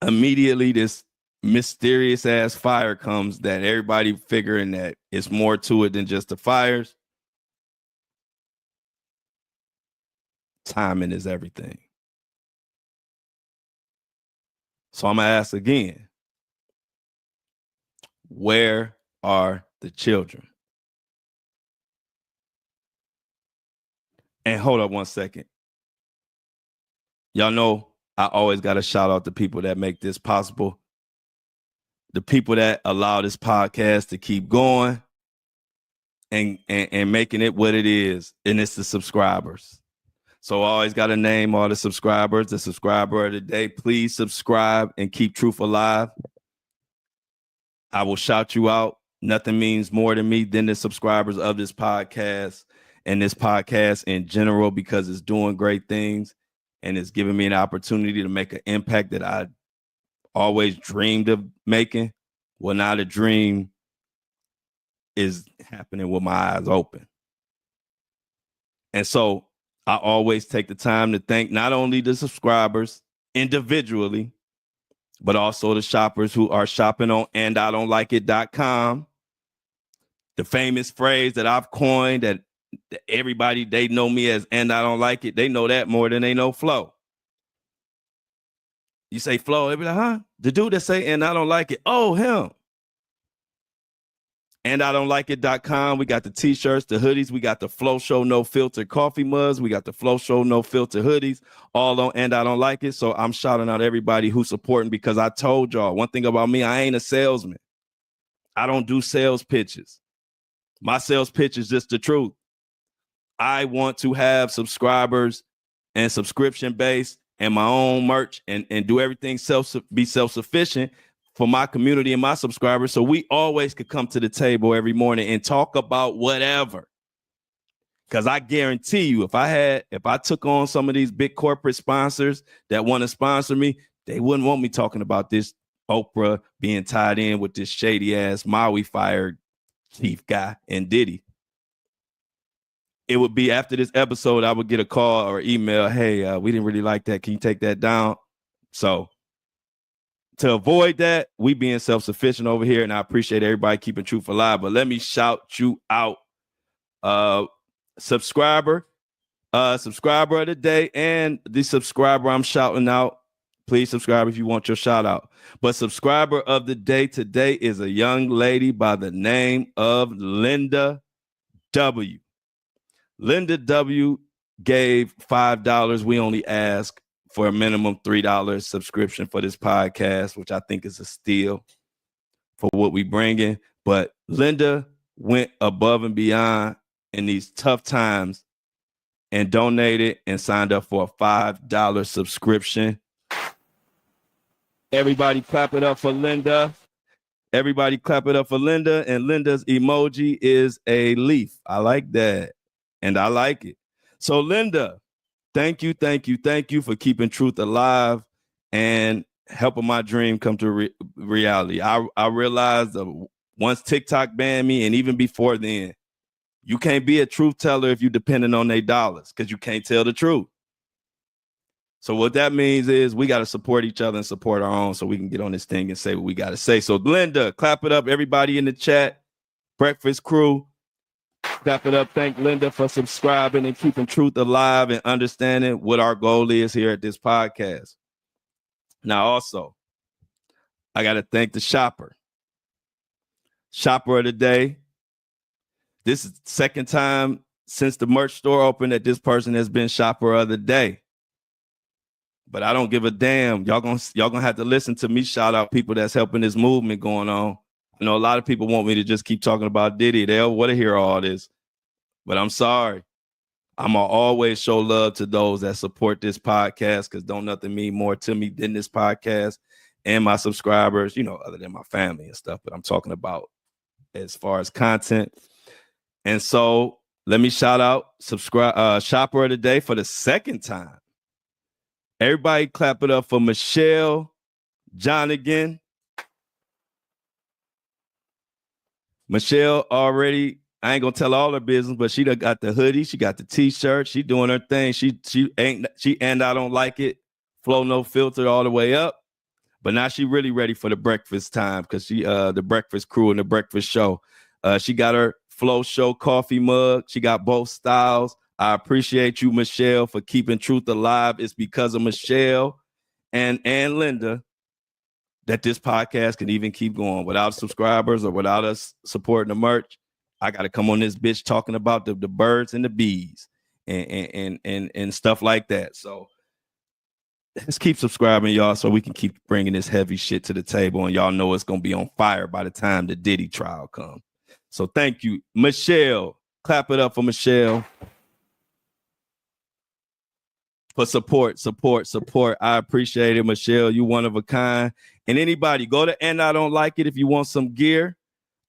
immediately this mysterious ass fire comes that everybody figuring that it's more to it than just the fires. Timing is everything. So I'm going to ask again, where are the children? And hold up one second. Y'all know I always got to shout out the people that make this possible. The people that allow this podcast to keep going and making it what it is. And it's the subscribers. So I always got to name all the subscribers. The subscriber of the day, please subscribe and keep truth alive. I will shout you out. Nothing means more to me than the subscribers of this podcast and this podcast in general, because it's doing great things and it's giving me an opportunity to make an impact that I always dreamed of making. Well, now the dream is happening with my eyes open. And so I always take the time to thank not only the subscribers individually, but also the shoppers who are shopping on andidon'tLikeIt.com. The famous phrase that I've coined that everybody, they know me as and I don't like it. They know that more than they know Flo. You say Flo, they be like, huh? The dude that say and I don't like it. Oh, him. andidon'tLikeIt.com. We got the t-shirts, the hoodies. We got the Flo Show No Filter coffee mugs. We got the Flo Show No Filter hoodies, all on And I Don't Like It. So I'm shouting out everybody who's supporting, because I told y'all one thing about me, I ain't a salesman. I don't do sales pitches. My sales pitch is just the truth. I want to have subscribers and subscription base and my own merch and do everything be self-sufficient for my community and my subscribers, so we always could come to the table every morning and talk about whatever. Because I guarantee you, if I took on some of these big corporate sponsors that want to sponsor me, they wouldn't want me talking about this Oprah being tied in with this shady ass Maui fire chief guy and Diddy. It would be after this episode, I would get a call or email, hey, we didn't really like that. Can you take that down? So to avoid that, we being self-sufficient over here, and I appreciate everybody keeping truth alive. But let me shout you out. Subscriber of the day, and the subscriber I'm shouting out. Please subscribe if you want your shout out. But subscriber of the day today is a young lady by the name of Linda W. Linda W gave $5. We only ask for a minimum $3 subscription for this podcast, which I think is a steal for what we bring in. But Linda went above and beyond in these tough times and donated and signed up for a $5 subscription. Everybody clap it up for Linda. Everybody clap it up for Linda. And Linda's emoji is a leaf. I like that. And I like it. So Linda, thank you for keeping truth alive and helping my dream come to reality. I realized once TikTok banned me, and even before then, you can't be a truth teller if you're depending on their dollars, because you can't tell the truth. So what that means is we got to support each other and support our own so we can get on this thing and say what we got to say. So Linda, clap it up. Everybody in the chat, Breakfast Crew, Clap it up. Thank Linda for subscribing and keeping truth alive and understanding what our goal is here at this podcast. Now, also, I got to thank the shopper. Shopper of the day. This is the second time since the merch store opened that this person has been shopper of the day. But I don't give a damn. Y'all gonna have to listen to me shout out people that's helping this movement going on. I know a lot of people want me to just keep talking about Diddy. They'll want to hear all this. But I'm sorry. I'm going to always show love to those that support this podcast because don't nothing mean more to me than this podcast and my subscribers, you know, other than my family and stuff. But I'm talking about as far as content. And so let me shout out Shopper of the Day for the second time. Everybody clap it up for Michelle Johnigan. Michelle already, I ain't gonna tell all her business, but she done got the hoodie, she got the t-shirt, she doing her thing. She and I don't like it. Flo No Filter all the way up. But now she really ready for the breakfast time because she the breakfast crew and the breakfast show. She got her Flo Show coffee mug. She got both styles. I appreciate you, Michelle, for keeping truth alive. It's because of Michelle and Linda that this podcast can even keep going. Without subscribers or without us supporting the merch, I got to come on this bitch talking about the birds and the bees and stuff like that. So let's keep subscribing, y'all, so we can keep bringing this heavy shit to the table. And y'all know it's going to be on fire by the time the Diddy trial comes. So thank you, Michelle. Clap it up for Michelle. For support. I appreciate it, Michelle. You one of a kind. And anybody, go to And I Don't Like It if you want some gear.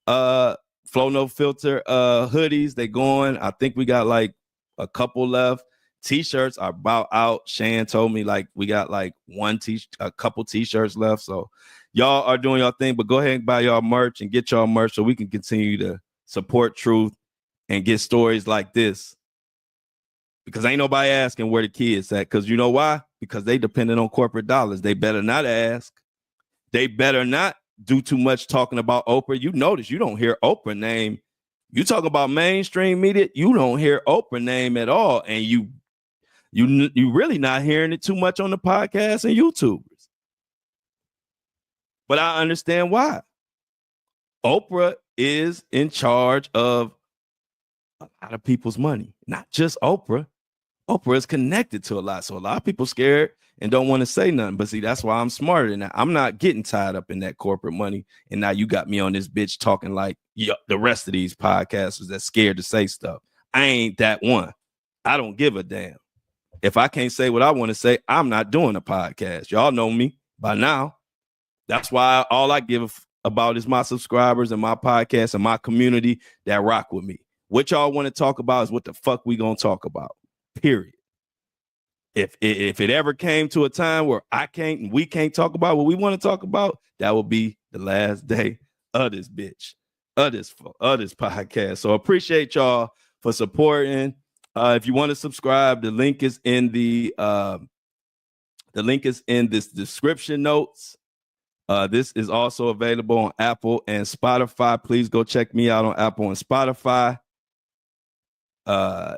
Flo No Filter hoodies, they going. I think we got like a couple left. T-shirts are about out. Shan told me like we got like a couple t-shirts left. So y'all are doing your thing, but go ahead and buy y'all merch and get y'all merch so we can continue to support truth and get stories like this. Because ain't nobody asking where the kids at. Because you know why? Because they dependent on corporate dollars. They better not ask. They better not do too much talking about Oprah. You notice you don't hear Oprah name. You talk about mainstream media, you don't hear Oprah name at all. And you really not hearing it too much on the podcast and YouTubers. But I understand why. Oprah is in charge of a lot of people's money. Not just Oprah. Oprah is connected to a lot. So a lot of people scared and don't want to say nothing. But see, that's why I'm smarter than that. I'm not getting tied up in that corporate money. And now you got me on this bitch talking like the rest of these podcasters that's scared to say stuff. I ain't that one. I don't give a damn. If I can't say what I want to say, I'm not doing a podcast. Y'all know me by now. That's why all I give about is my subscribers and my podcast and my community that rock with me. What y'all want to talk about is what the fuck we gonna talk about. Period. If it ever came to a time where we can't talk about what we want to talk about, that will be the last day of this bitch, of this podcast. So appreciate y'all for supporting. If you want to subscribe, the link is in this description notes. This is also available on Apple and Spotify. Please go check me out on Apple and Spotify.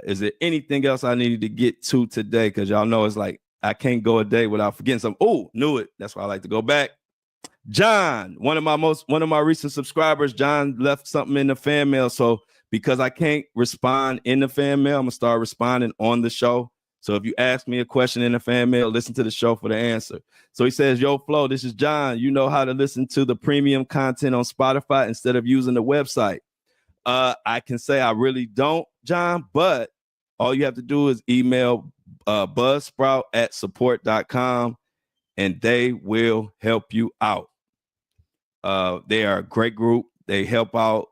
Is there anything else I needed to get to today? Because y'all know it's like I can't go a day without forgetting something. Oh, knew it. That's why I like to go back. John, one of my recent subscribers, John left something in the fan mail. So because I can't respond in the fan mail, I'm gonna start responding on the show. So if you ask me a question in the fan mail, listen to the show for the answer. So he says, yo, Flo, this is John. You know how to listen to the premium content on Spotify instead of using the website. I can say I really don't, John, but all you have to do is email buzzsprout@support.com and they will help you out. They are a great group. They help out.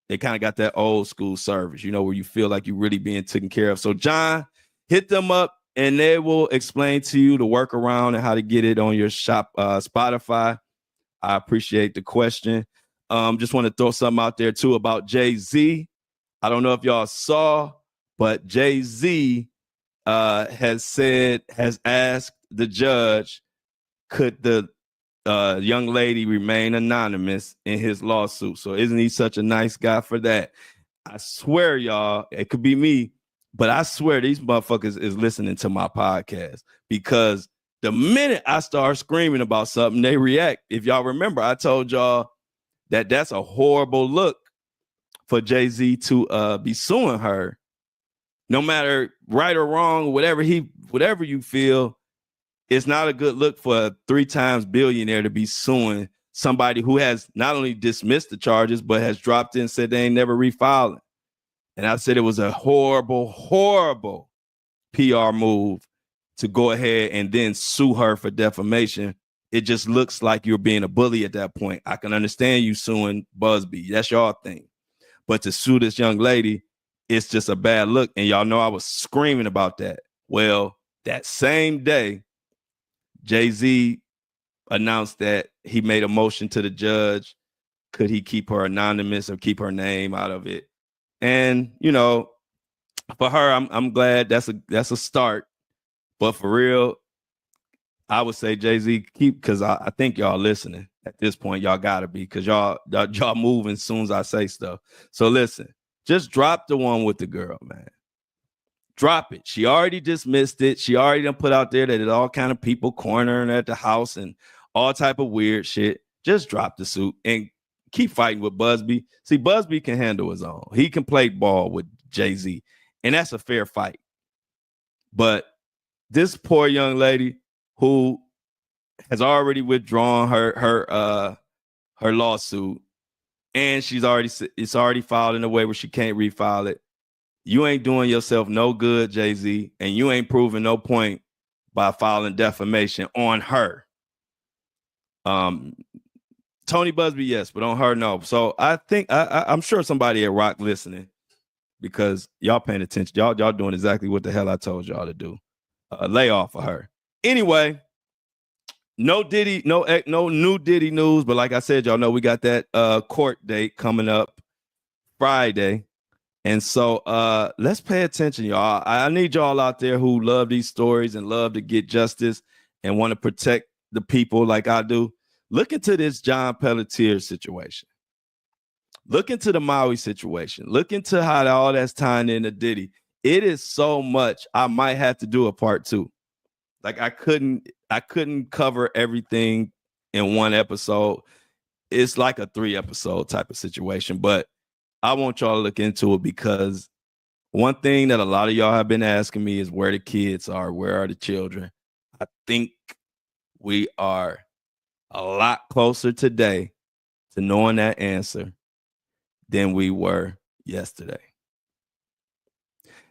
They kind of got that old school service, where you feel like you're really being taken care of. So, John, hit them up and they will explain to you the workaround and how to get it on your shop Spotify. I appreciate the question. Just want to throw something out there, too, about Jay-Z. I don't know if y'all saw, but Jay-Z has asked the judge, could the young lady remain anonymous in his lawsuit? So isn't he such a nice guy for that? I swear, y'all, it could be me, but I swear these motherfuckers is listening to my podcast because the minute I start screaming about something, they react. If y'all remember, I told y'all that that's a horrible look for Jay-Z to be suing her. No matter right or wrong, whatever you feel, it's not a good look for a 3 times billionaire to be suing somebody who has not only dismissed the charges, but has dropped in and said they ain't never refiling. And I said it was a horrible, horrible PR move to go ahead and then sue her for defamation. It just looks like you're being a bully at that point. I can understand you suing Busby. That's your thing. But to sue this young lady, it's just a bad look. And y'all know I was screaming about that. Well, that same day, Jay-Z announced that he made a motion to the judge. Could he keep her anonymous or keep her name out of it? And, you know, for her, I'm glad that's a start. But for real, I would say Jay-Z keep, because I think y'all listening at this point. Y'all gotta be, because y'all moving as soon as I say stuff. So listen, just drop the one with the girl, man. Drop it. She already dismissed it. She already done put out there that all kind of people cornering at the house and all type of weird shit. Just drop the suit and keep fighting with Busby. See, Busby can handle his own. He can play ball with Jay-Z, and that's a fair fight. But this poor young lady who has already withdrawn her lawsuit, and it's already filed in a way where she can't refile it. You ain't doing yourself no good, Jay-Z, and you ain't proving no point by filing defamation on her. Tony Busby, yes, but on her, no. So I think I'm sure somebody at Rock listening, because y'all paying attention. Y'all doing exactly what the hell I told y'all to do. Lay off of her. Anyway, no new Diddy news, but like I said, y'all know we got that court date coming up Friday. And so let's pay attention, y'all. I need y'all out there who love these stories and love to get justice and want to protect the people like I do. Look into this John Pelletier situation. Look into the Maui situation. Look into how all that's tying into Diddy. It is so much. I might have to do a part 2. Like I couldn't cover everything in one episode. It's like a 3-episode type of situation, but I want y'all to look into it, because one thing that a lot of y'all have been asking me is where the kids are, where are the children? I think we are a lot closer today to knowing that answer than we were yesterday.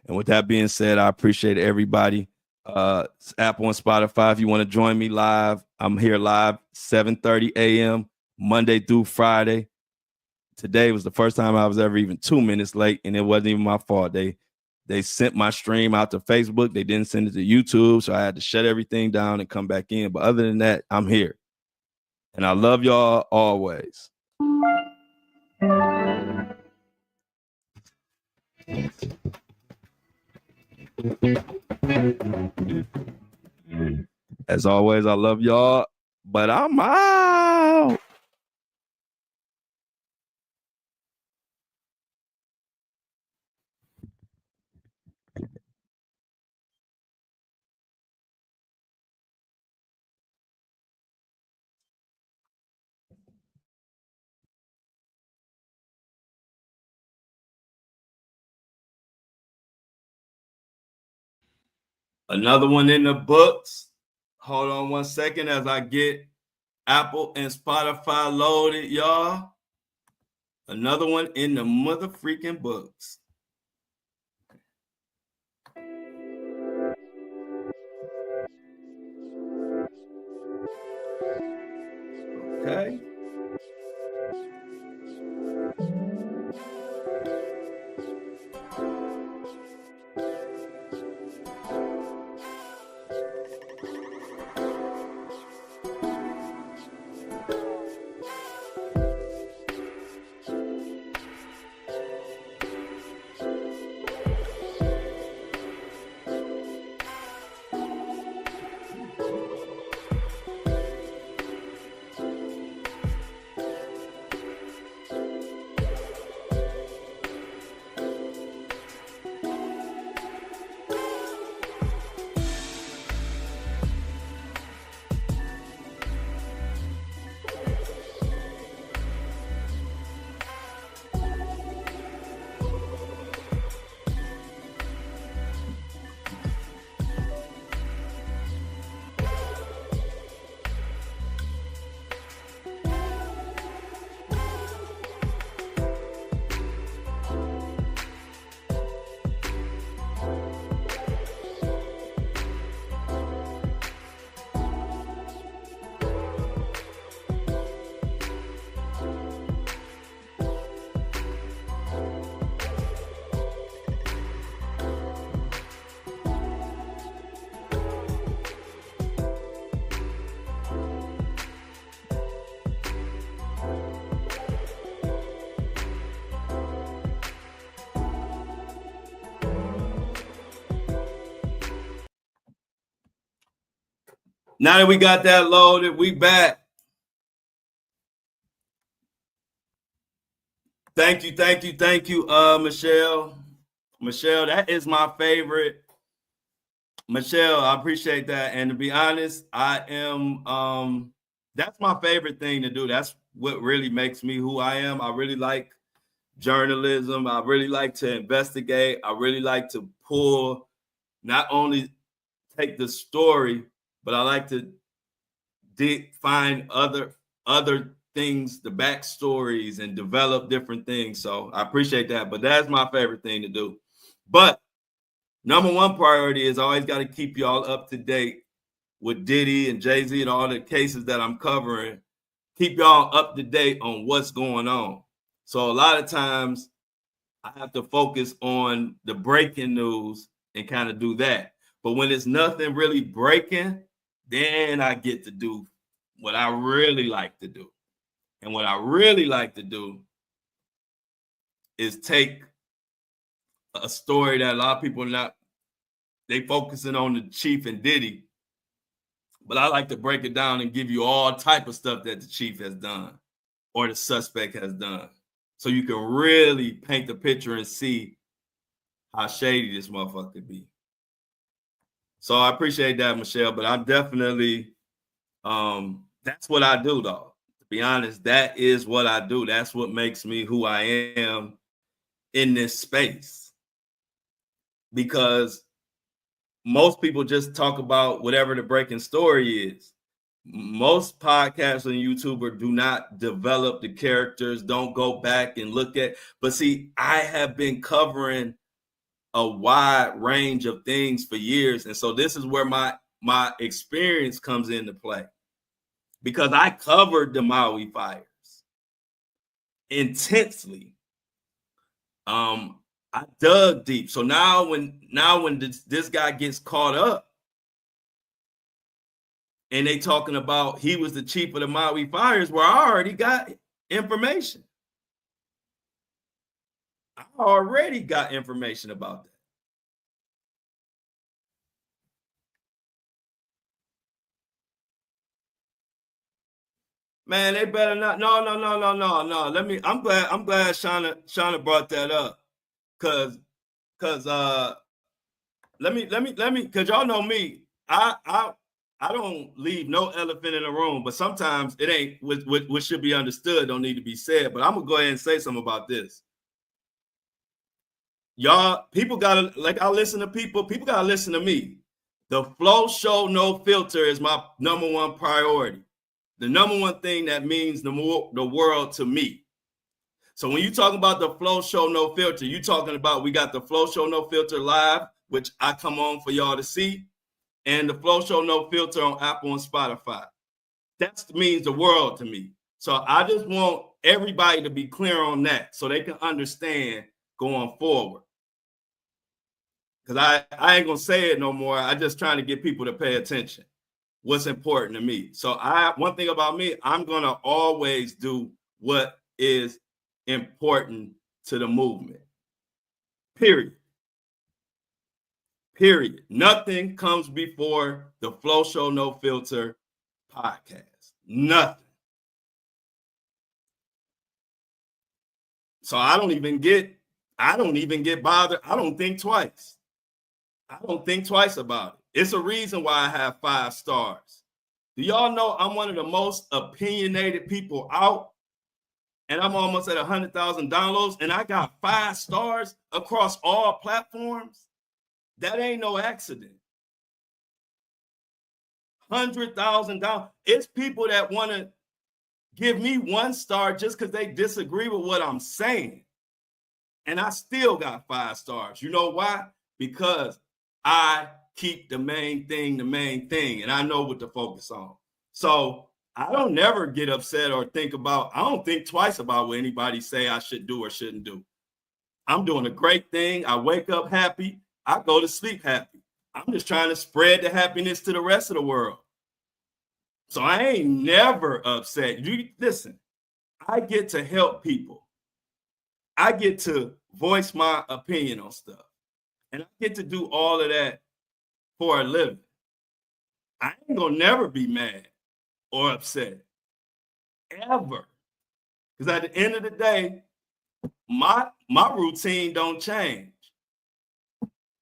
And with that being said, I appreciate everybody. Apple and Spotify, if you want to join me live, I'm here live 7:30 a.m. Monday through Friday. Today was the first time I was ever even 2 minutes late, and it wasn't even my fault. They sent my stream out to Facebook. They didn't send it to YouTube, so I had to shut everything down and come back in. But other than that, I'm here. And I love y'all always. As always, I love y'all, but I'm out. Another one in the books. Hold on one second as I get Apple and Spotify loaded, y'all. Another one in the mother freaking books. Okay. Now that we got that loaded, we back. Thank you, Michelle. Michelle, that is my favorite. Michelle, I appreciate that. And to be honest, I am that's my favorite thing to do. That's what really makes me who I am. I really like journalism. I really like to investigate. I really like to pull, not only take the story, but I like to find other things, the backstories, and develop different things. So I appreciate that. But that's my favorite thing to do. But number one priority is I always got to keep y'all up to date with Diddy and Jay-Z and all the cases that I'm covering. Keep y'all up to date on what's going on. So a lot of times I have to focus on the breaking news and kind of do that. But when it's nothing really breaking, then I get to do what I really like to do. And what I really like to do is take a story that a lot of people they focusing on the Chief and Diddy, but I like to break it down and give you all type of stuff that the Chief has done or the suspect has done. So you can really paint the picture and see how shady this motherfucker could be. So I appreciate that, Michelle, but I'm definitely, that's what I do, though. To be honest, that is what I do. That's what makes me who I am in this space. Because most people just talk about whatever the breaking story is. Most podcasts and YouTubers do not develop the characters, don't go back and look at. But see, I have been covering a wide range of things for years. And so this is where my experience comes into play. Because I covered the Maui fires intensely. I dug deep. So now when this guy gets caught up and they talking about he was the chief of the Maui fires, where I already got information. I already got information about that. Man, they better not. No. I'm glad Shauna brought that up. Cause let me, cause y'all know me. I don't leave no elephant in the room, but sometimes it ain't what should be understood, don't need to be said. But I'm gonna go ahead and say something about this. Y'all, people gotta, like, I listen to people gotta listen to me. The Flo Show No Filter is my number one priority. The number one thing that means the world to me. So when you talk about the Flo Show No Filter, you talking about, we got the Flo Show No Filter live, which I come on for y'all to see, and the Flo Show No Filter on Apple and Spotify. That means the world to me. So I just want everybody to be clear on that so they can understand going forward. Because I ain't gonna say it no more. I just trying to get people to pay attention. What's important to me. So one thing about me, I'm gonna always do what is important to the movement. Period. Nothing comes before the Flo Show No Filter podcast. Nothing. So I don't even get bothered. I don't think twice. About it. It's a reason why I have 5 stars. Do y'all know I'm one of the most opinionated people out? And I'm almost at 100,000 downloads, and I got 5 stars across all platforms. That ain't no accident. 100,000 dollars. It's people that want to give me 1 star just because they disagree with what I'm saying. And I still got 5 stars. You know why? Because I keep the main thing, and I know what to focus on. So I don't never get upset or I don't think twice about what anybody say I should do or shouldn't do. I'm doing a great thing. I wake up happy. I go to sleep happy. I'm just trying to spread the happiness to the rest of the world. So I ain't never upset. You listen, I get to help people. I get to voice my opinion on stuff. And I get to do all of that for a living. I ain't gonna never be mad or upset. Ever. Because at the end of the day, my routine don't change.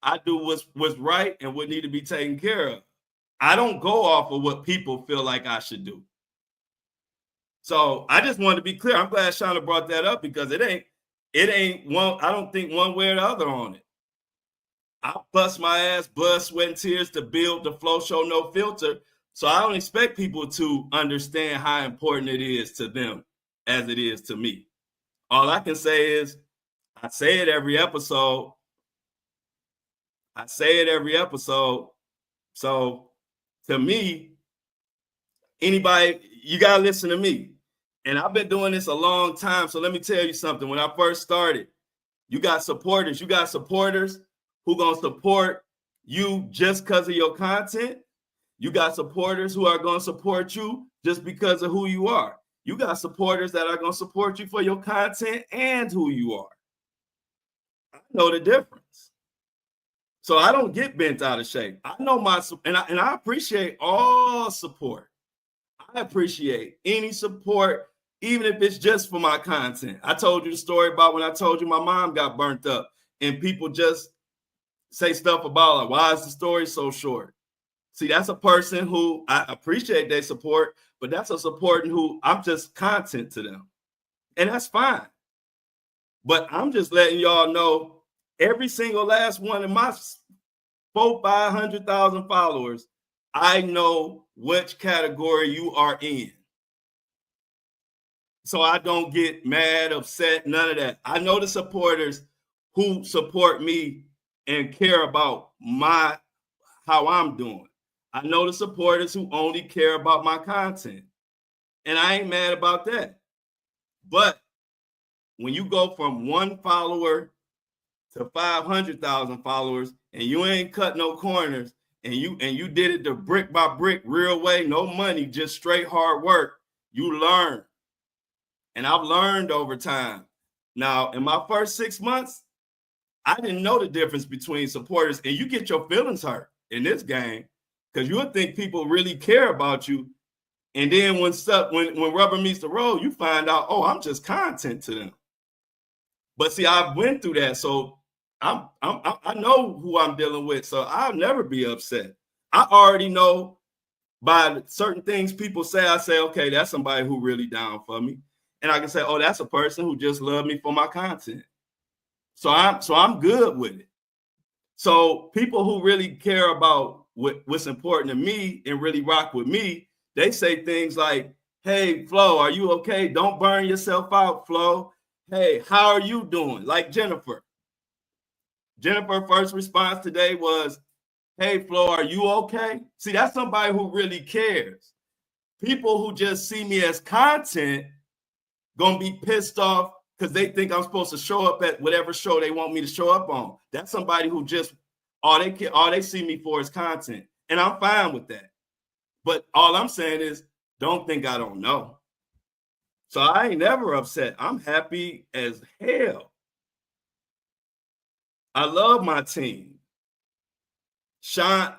I do what's right and what need to be taken care of. I don't go off of what people feel like I should do. So I just wanted to be clear. I'm glad Shauna brought that up because it ain't one. I don't think one way or the other on it. I bust my ass, blood, sweat, and tears to build the Flo Show No Filter. So I don't expect people to understand how important it is to them as it is to me. All I can say is I say it every episode. So to me, anybody, you got to listen to me. And I've been doing this a long time. So let me tell you something. When I first started, you got supporters. You got supporters who going to support you just because of your content. You got supporters who are going to support you just because of who you are. You got supporters that are going to support you for your content and who you are. I know the difference. So I don't get bent out of shape. I know and I appreciate all support. I appreciate any support, even if it's just for my content. I told you the story about when I told you my mom got burnt up and people just say stuff about like, why is the story so short? See, that's a person who I appreciate their support, but that's a supporting who I'm just content to them. And that's fine. But I'm just letting y'all know every single last one of my 500,000 followers, I know which category you are in. So I don't get mad, upset, none of that. I know the supporters who support me and care about how I'm doing. I know the supporters who only care about my content. And I ain't mad about that. But when you go from 1 follower to 500,000 followers and you ain't cut no corners and you did it the brick by brick, real way, no money, just straight hard work, you learn. And I've learned over time. Now, in my first 6 months, I didn't know the difference between supporters, and you get your feelings hurt in this game because you'll think people really care about you. And then when rubber meets the road, you find out, oh, I'm just content to them. But see, I went through that, so I know who I'm dealing with, so I'll never be upset. I already know by certain things people say, I say, okay, that's somebody who really down for me. And I can say, oh, that's a person who just loved me for my content. So I'm good with it. So people who really care about what's important to me and really rock with me, they say things like, hey, Flo, are you okay? Don't burn yourself out, Flo. Hey, how are you doing? Like Jennifer. Jennifer's first response today was, hey, Flo, are you okay? See, that's somebody who really cares. People who just see me as content gonna be pissed off because they think I'm supposed to show up at whatever show they want me to show up on. That's somebody who just all they see me for is content. And I'm fine with that. But all I'm saying is don't think I don't know. So I ain't never upset. I'm happy as hell. I love my team. Shanna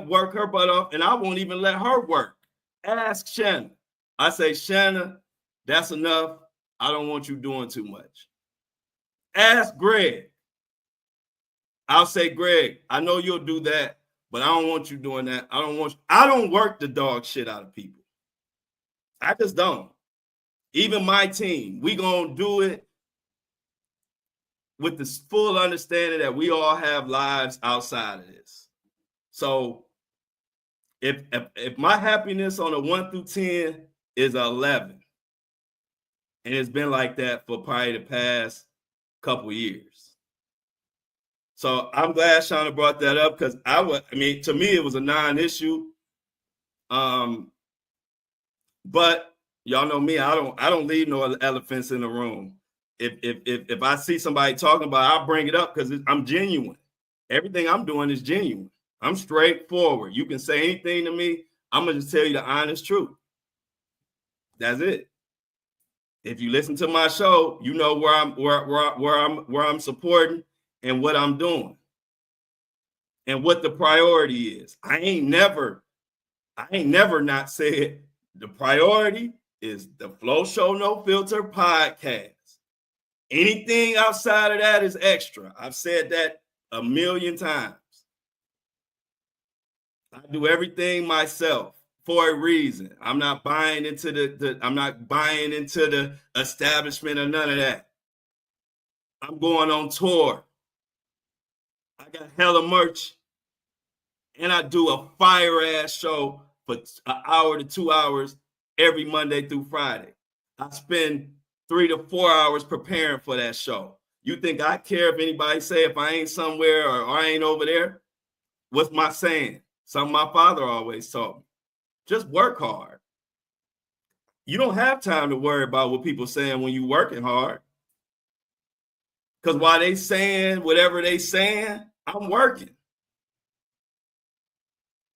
work her butt off, and I won't even let her work. Ask Shanna. I say, Shanna, that's enough. I don't want you doing too much. Ask Greg. I'll say, Greg, I know you'll do that, but I don't want you doing that. I don't work the dog shit out of people. I just don't. Even my team, we gonna do it with this full understanding that we all have lives outside of this. So if my happiness on a 1 through 10 is 11, and it's been like that for probably the past couple years. So I'm glad Shauna brought that up because to me, it was a non-issue. But y'all know me, I don't leave no elephants in the room. If I see somebody talking about it, I'll bring it up because I'm genuine. Everything I'm doing is genuine. I'm straightforward. You can say anything to me. I'm gonna just tell you the honest truth. That's it. If you listen to my show, you know where I'm supporting and what I'm doing. and what the priority is. I ain't never not said the priority is the Flo Show No Filter podcast. Anything outside of that is extra. I've said that a million times. I do everything myself for a reason. I'm not buying into the establishment or none of that. I'm going on tour. I got hella merch. And I do a fire ass show for an hour to 2 hours every Monday through Friday. I spend 3 to 4 hours preparing for that show. You think I care if anybody say if I ain't somewhere or I ain't over there? What's my saying? Something my father always taught me. Just work hard. You don't have time to worry about what people saying when you working hard. Because while they saying whatever they saying, I'm working.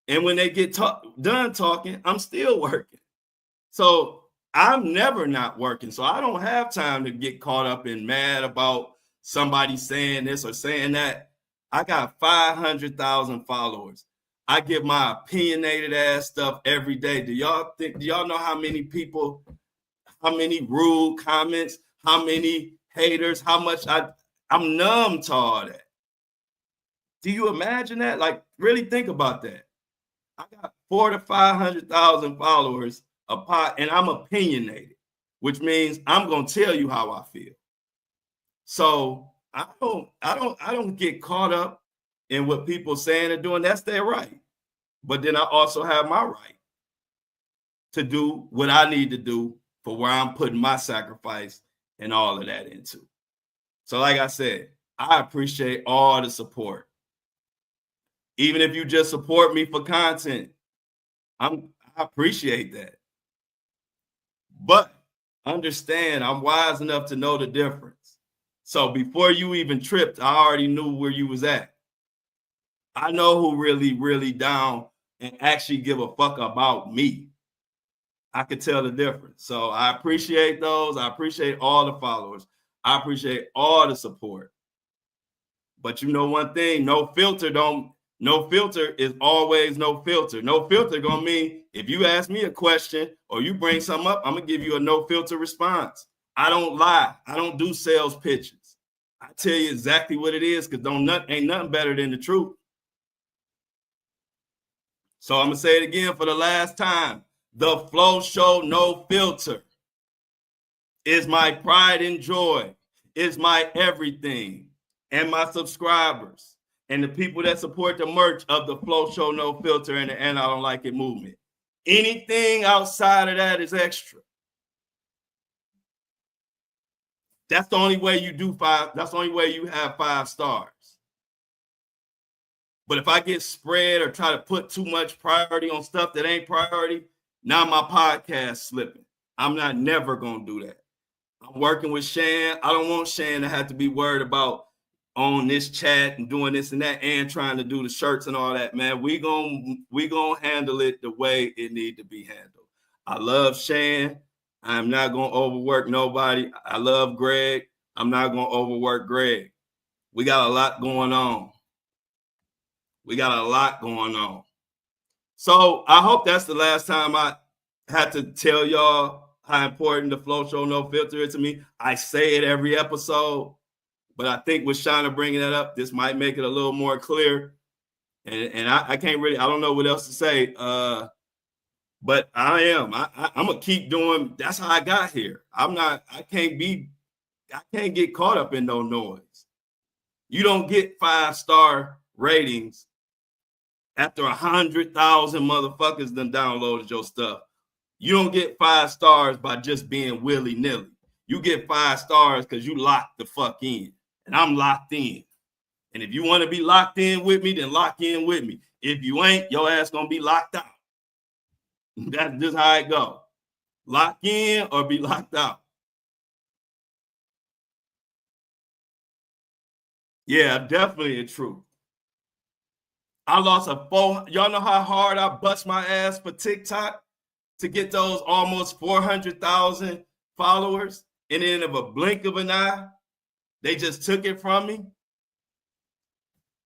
And when they get done talking, I'm still working. So I'm never not working. So I don't have time to get caught up and mad about somebody saying this or saying that. I got 500,000 followers. I give my opinionated ass stuff every day. Do y'all know how many people, how many rude comments, how many haters, how much I'm numb to all that. Do you imagine that? Like, really think about that. I got 400,000 to 500,000 followers and I'm opinionated, which means I'm gonna tell you how I feel. So I don't get caught up in what people saying and doing. That's their right. But then I also have my right to do what I need to do for where I'm putting my sacrifice and all of that into. So like I said, I appreciate all the support. Even if you just support me for content, I appreciate that. But understand, I'm wise enough to know the difference. So before you even tripped, I already knew where you was at. I know who really, really down and actually give a fuck about me. I could tell the difference. So I appreciate those. I appreciate all the followers. I appreciate all the support. But you know one thing, no filter is always no filter. No filter gonna mean if you ask me a question or you bring something up, I'm gonna give you a no filter response. I don't lie. I don't do sales pitches. I tell you exactly what it is because ain't nothing better than the truth. So I'm gonna say it again for the last time. The Flo Show No Filter is my pride and joy, is my everything, and my subscribers and the people that support the merch of the Flo Show No Filter and the And I Don't Like It movement. Anything outside of that is extra. That's the only way you do that's the only way you have 5 stars. But if I get spread or try to put too much priority on stuff that ain't priority, now my podcast slipping. I'm not never going to do that. I'm working with Shan. I don't want Shan to have to be worried about on this chat and doing this and that and trying to do the shirts and all that, man. We gonna handle it the way it need to be handled. I love Shan. I'm not going to overwork nobody. I love Greg. I'm not going to overwork Greg. We got a lot going on. So I hope that's the last time I had to tell y'all how important the Flo Show No Filter is to me. I say it every episode, but I think with Shauna bringing that up, this might make it a little more clear. And I can't really, I don't know what else to say. But I'm gonna keep doing. That's how I got here. I can't get caught up in no noise. You don't get 5-star ratings after 100,000 motherfuckers done downloaded your stuff. You don't get 5 stars by just being willy-nilly. You get 5 stars because you locked the fuck in. And I'm locked in. And if you want to be locked in with me, then lock in with me. If you ain't, your ass gonna be locked out. That's just how it go. Lock in or be locked out. Yeah, definitely true. I lost y'all know how hard I bust my ass for TikTok to get those almost 400,000 followers, and then in a blink of an eye, they just took it from me.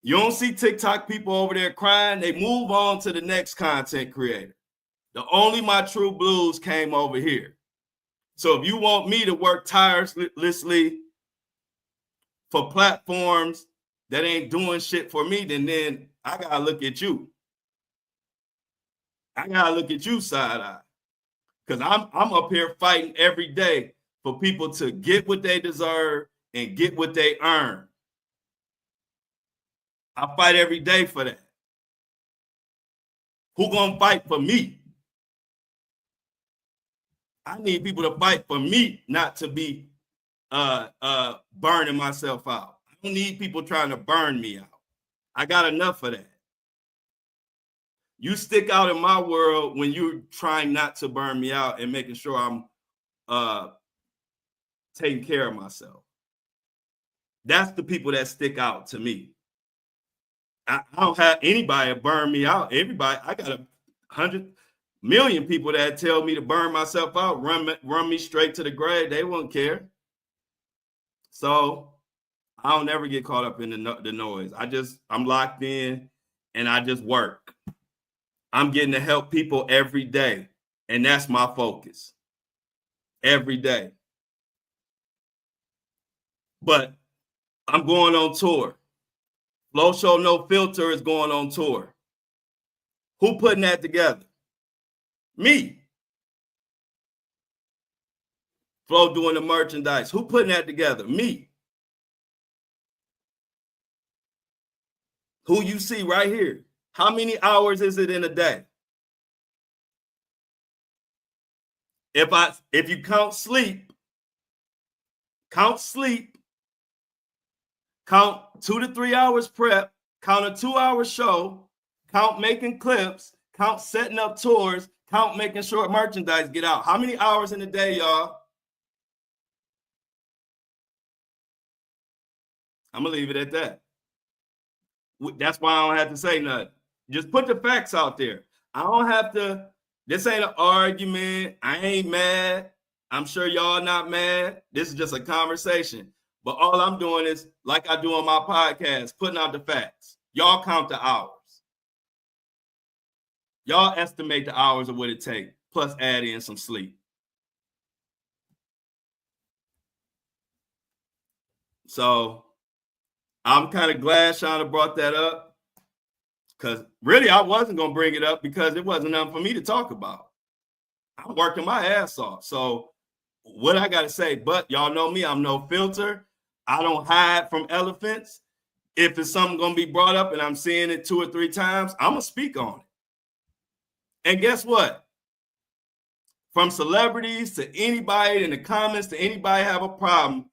You don't see TikTok people over there crying. They move on to the next content creator. The only my true blues came over here. So if you want me to work tirelessly for platforms that ain't doing shit for me, then I gotta look at you. I gotta look at you side eye. Because I'm up here fighting every day for people to get what they deserve and get what they earn. I fight every day for that. Who gonna fight for me? I need people to fight for me, not to be burning myself out. I don't need people trying to burn me out. I got enough of that. You stick out in my world when you're trying not to burn me out and making sure I'm taking care of myself. That's the people that stick out to me. I don't have anybody burn me out. Everybody, I got 100 million people that tell me to burn myself out, run me straight to the grave. They won't care. So I don't ever get caught up in the noise. I'm locked in and I just work. I'm getting to help people every day. And that's my focus. Every day. But I'm going on tour. Flo Show No Filter is going on tour. Who putting that together? Me. Flo doing the merchandise. Who putting that together? Me. Who you see right here. How many hours is it in a day? If you count sleep, count 2 to 3 hours prep, count a 2-hour show, count making clips, count setting up tours, count making sure merchandise get out. How many hours in a day, y'all? I'm gonna leave it at that. That's why I don't have to say nothing. Just put the facts out there. I don't have to. This ain't an argument. I ain't mad. I'm sure y'all not mad. This is just a conversation. But all I'm doing is, like I do on my podcast, putting out the facts. Y'all count the hours. Y'all estimate the hours of what it takes, plus add in some sleep. So I'm kind of glad Shauna brought that up, because really I wasn't going to bring it up because it wasn't nothing for me to talk about. I'm working my ass off. So what I got to say, but y'all know me, I'm no filter. I don't hide from elephants. If it's something going to be brought up and I'm seeing it 2 or 3 times, I'm going to speak on it. And guess what? From celebrities to anybody in the comments to anybody have a problem,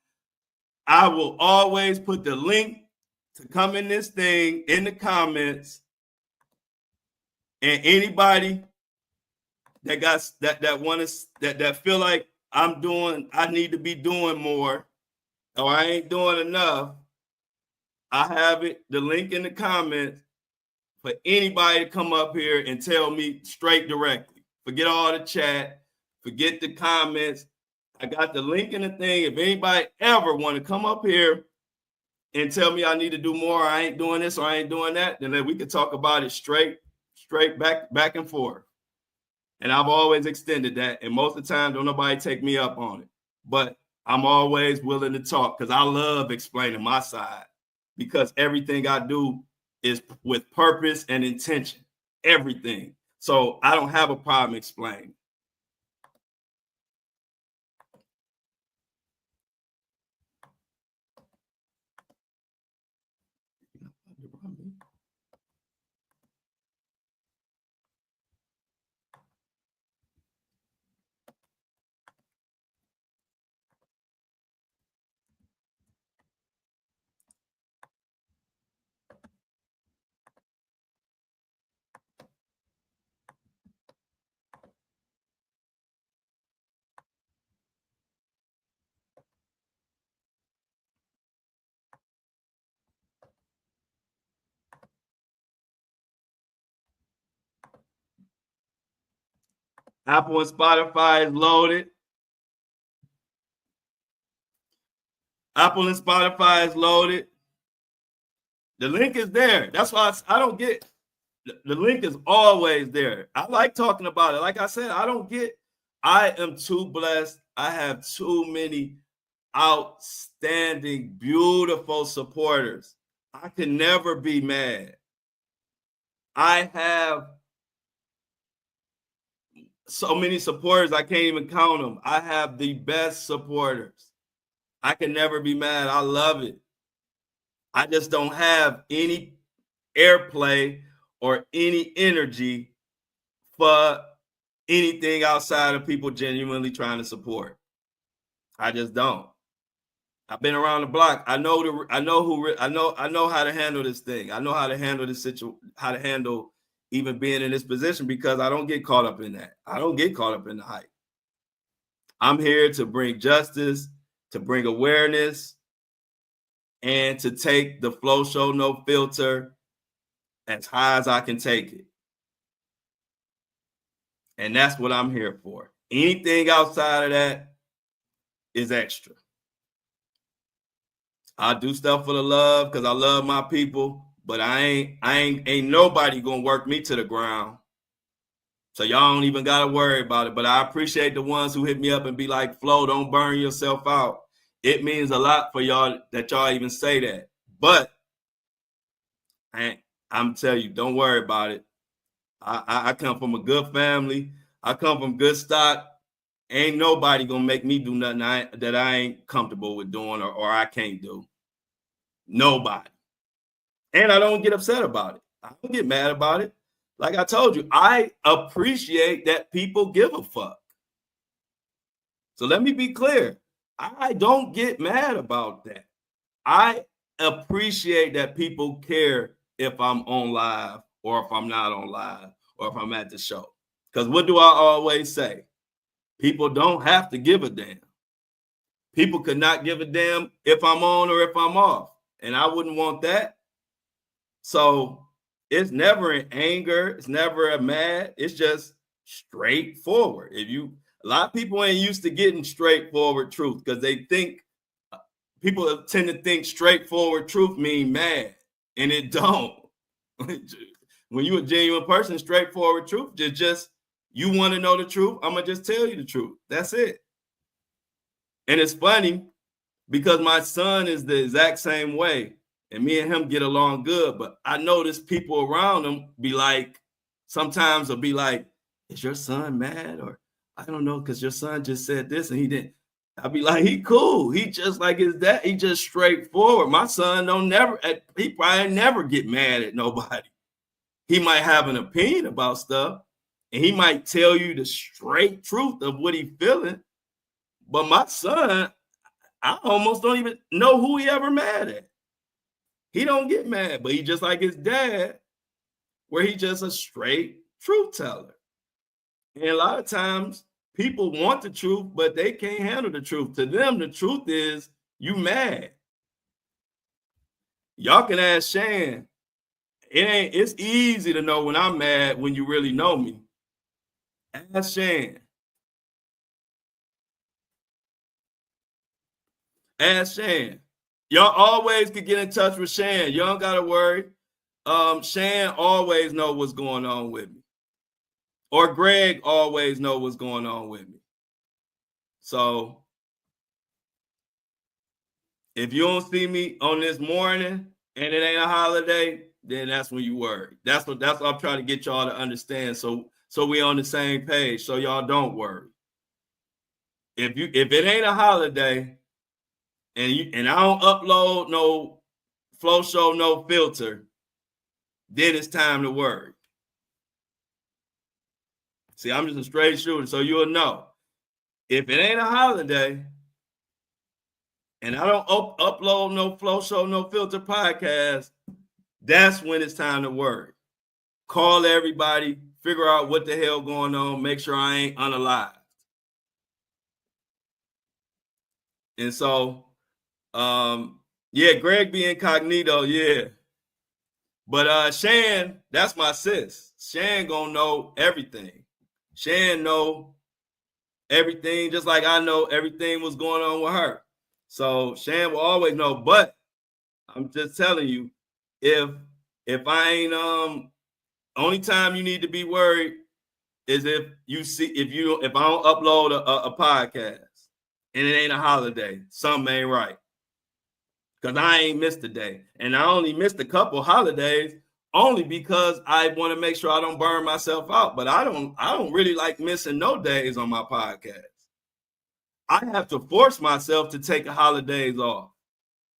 I will always put the link to come in this thing in the comments. And anybody that got that feel like I need to be doing more, or I ain't doing enough, I have the link in the comments for anybody to come up here and tell me straight directly. Forget all the chat, forget the comments. I got the link in the thing. If anybody ever want to come up here and tell me I need to do more, I ain't doing this or I ain't doing that, then we can talk about it straight back and forth. And I've always extended that. And most of the time, don't nobody take me up on it. But I'm always willing to talk because I love explaining my side, because everything I do is with purpose and intention. Everything. So I don't have a problem explaining. Apple and Spotify is loaded. Apple and Spotify is loaded. The link is there. That's why I don't get, the link is always there. I like talking about it. Like I said, I am too blessed. I have too many outstanding, beautiful supporters. I can never be mad. I have so many supporters, I can't even count them. I have the best supporters. I can never be mad. I love it. I just don't have any airplay or any energy for anything outside of people genuinely trying to support. I just don't. I've been around the block. I know how to handle this thing. I know how to handle this situation, how to handle even being in this position, because I don't get caught up in that. I don't get caught up in the hype. I'm here to bring justice, to bring awareness, and to take the Flo Show No Filter as high as I can take it. And that's what I'm here for. Anything outside of that is extra. I do stuff for the love because I love my people, but ain't nobody gonna work me to the ground. So y'all don't even gotta worry about it. But I appreciate the ones who hit me up and be like, Flo, don't burn yourself out. It means a lot for y'all that y'all even say that. But I'm telling you, don't worry about it. I come from a good family. I come from good stock. Ain't nobody gonna make me do nothing that I ain't comfortable with doing or I can't do. Nobody. And I don't get upset about it. I don't get mad about it. Like I told you, I appreciate that people give a fuck. So let me be clear. I don't get mad about that. I appreciate that people care if I'm on live or if I'm not on live or if I'm at the show. Because what do I always say? People don't have to give a damn. People could not give a damn if I'm on or if I'm off. And I wouldn't want that. So it's never an anger. It's never a mad. It's just straightforward. A lot of people ain't used to getting straightforward truth because they think, people tend to think straightforward truth mean mad, and it don't. When you're a genuine person, straightforward truth just you want to know the truth, I'm gonna just tell you the truth. That's it. And it's funny because my son is the exact same way, and me and him get along good. But I notice people around him be like, sometimes will be like, "Is your son mad?" Or I don't know, because your son just said this and he didn't. I'll be like, he cool. He just like his dad. He just straightforward. My son he probably never get mad at nobody. He might have an opinion about stuff, and he might tell you the straight truth of what he feeling. But my son, I almost don't even know who he ever mad at. He don't get mad, but he just like his dad, where he just a straight truth teller. And a lot of times people want the truth, but they can't handle the truth. To them, the truth is you mad. Y'all can ask Shan. It's easy to know when I'm mad when you really know me. Ask Shan. Ask Shan. Y'all always can get in touch with Shan. You don't gotta worry. Shan always know what's going on with me. Or Greg always know what's going on with me. So if you don't see me on this morning and it ain't a holiday, then that's when you worry. That's what I'm trying to get y'all to understand. So we on the same page. So y'all don't worry. If it ain't a holiday and I don't upload no Flo Show No Filter, then it's time to worry. See, I'm just a straight shooter, so you'll know. If it ain't a holiday and I don't upload no Flo Show No Filter podcast, that's when it's time to worry. Call everybody, figure out what the hell going on, make sure I ain't unalived. And so, yeah, Greg be incognito, yeah. But Shan, that's my sis. Shan gonna know everything. Shan know everything, just like I know everything was going on with her. So Shan will always know, but I'm just telling you, if I ain't only time you need to be worried is if I don't upload a podcast and it ain't a holiday, something ain't right. Because I ain't missed a day. And I only missed a couple holidays only because I want to make sure I don't burn myself out. But I don't really like missing no days on my podcast. I have to force myself to take holidays off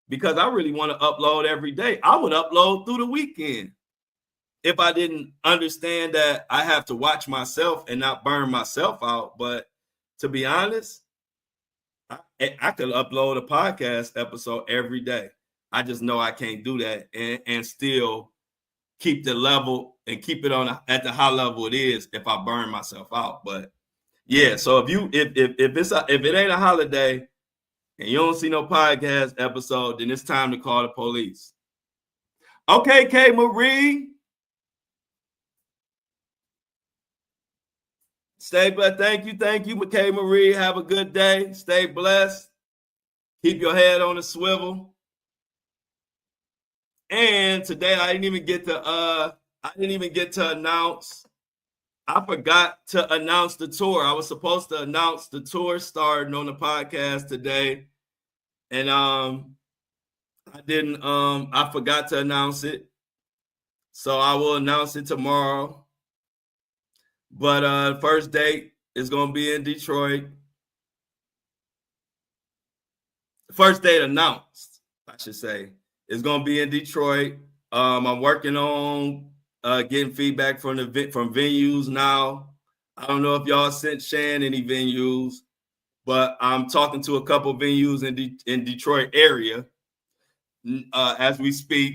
because I really want to upload every day. I would upload through the weekend if I didn't understand that I have to watch myself and not burn myself out. But to be honest, I could upload a podcast episode every day. I just know I can't do that and still keep the level and keep it at the high level it is if I burn myself out. But yeah, so if it ain't a holiday and you don't see no podcast episode, then it's time to call the police. Okay, K Marie. Stay blessed. Thank you, McKay Marie. Have a good day. Stay blessed. Keep your head on a swivel. And today I didn't even get to announce. I forgot to announce the tour. I was supposed to announce the tour starting on the podcast today, and I didn't. I forgot to announce it, so I will announce it tomorrow. But first date is going to be in Detroit. First date announced, I should say, is going to be in Detroit. I'm working on getting feedback from venues now. I don't know if y'all sent Shan any venues, but I'm talking to a couple venues in Detroit area as we speak,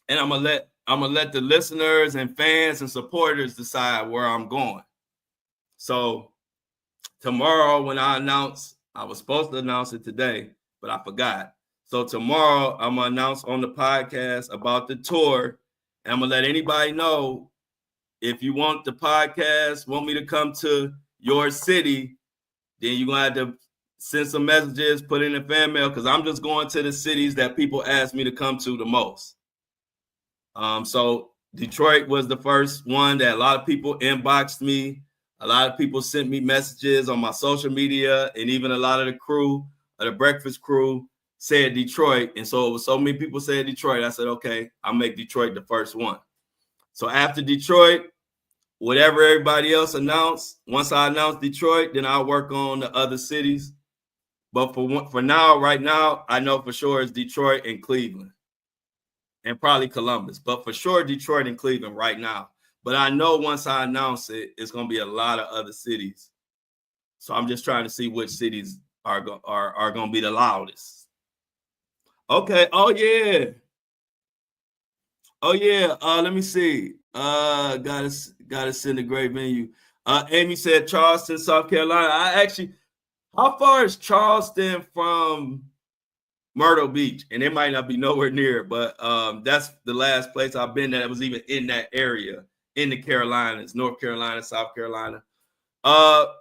and I'm gonna let the listeners and fans and supporters decide where I'm going. So tomorrow, when I was supposed to announce it today, but I forgot. So tomorrow, I'm gonna announce on the podcast about the tour, and I'm gonna let anybody know if you want the podcast, want me to come to your city, then you're gonna have to send some messages, put in a fan mail, because I'm just going to the cities that people ask me to come to the most. So Detroit was the first one that a lot of people inboxed me. A lot of people sent me messages on my social media, and even a lot of the crew, the breakfast crew, said Detroit. And so it was so many people said Detroit. I said, okay, I'll make Detroit the first one. So after Detroit, whatever everybody else announced, once I announce Detroit, then I'll work on the other cities. But for now, right now, I know for sure it's Detroit and Cleveland. And probably Columbus, but for sure Detroit and Cleveland right now. But I know once I announce it, it's going to be a lot of other cities. So I'm just trying to see which cities are going to be the loudest. Okay. Oh yeah. Let me see. Gotta send a great venue. Amy said Charleston, South Carolina. How far is Charleston from Myrtle Beach? And it might not be nowhere near, but that's the last place I've been that was even in that area, in the Carolinas, North Carolina, South Carolina.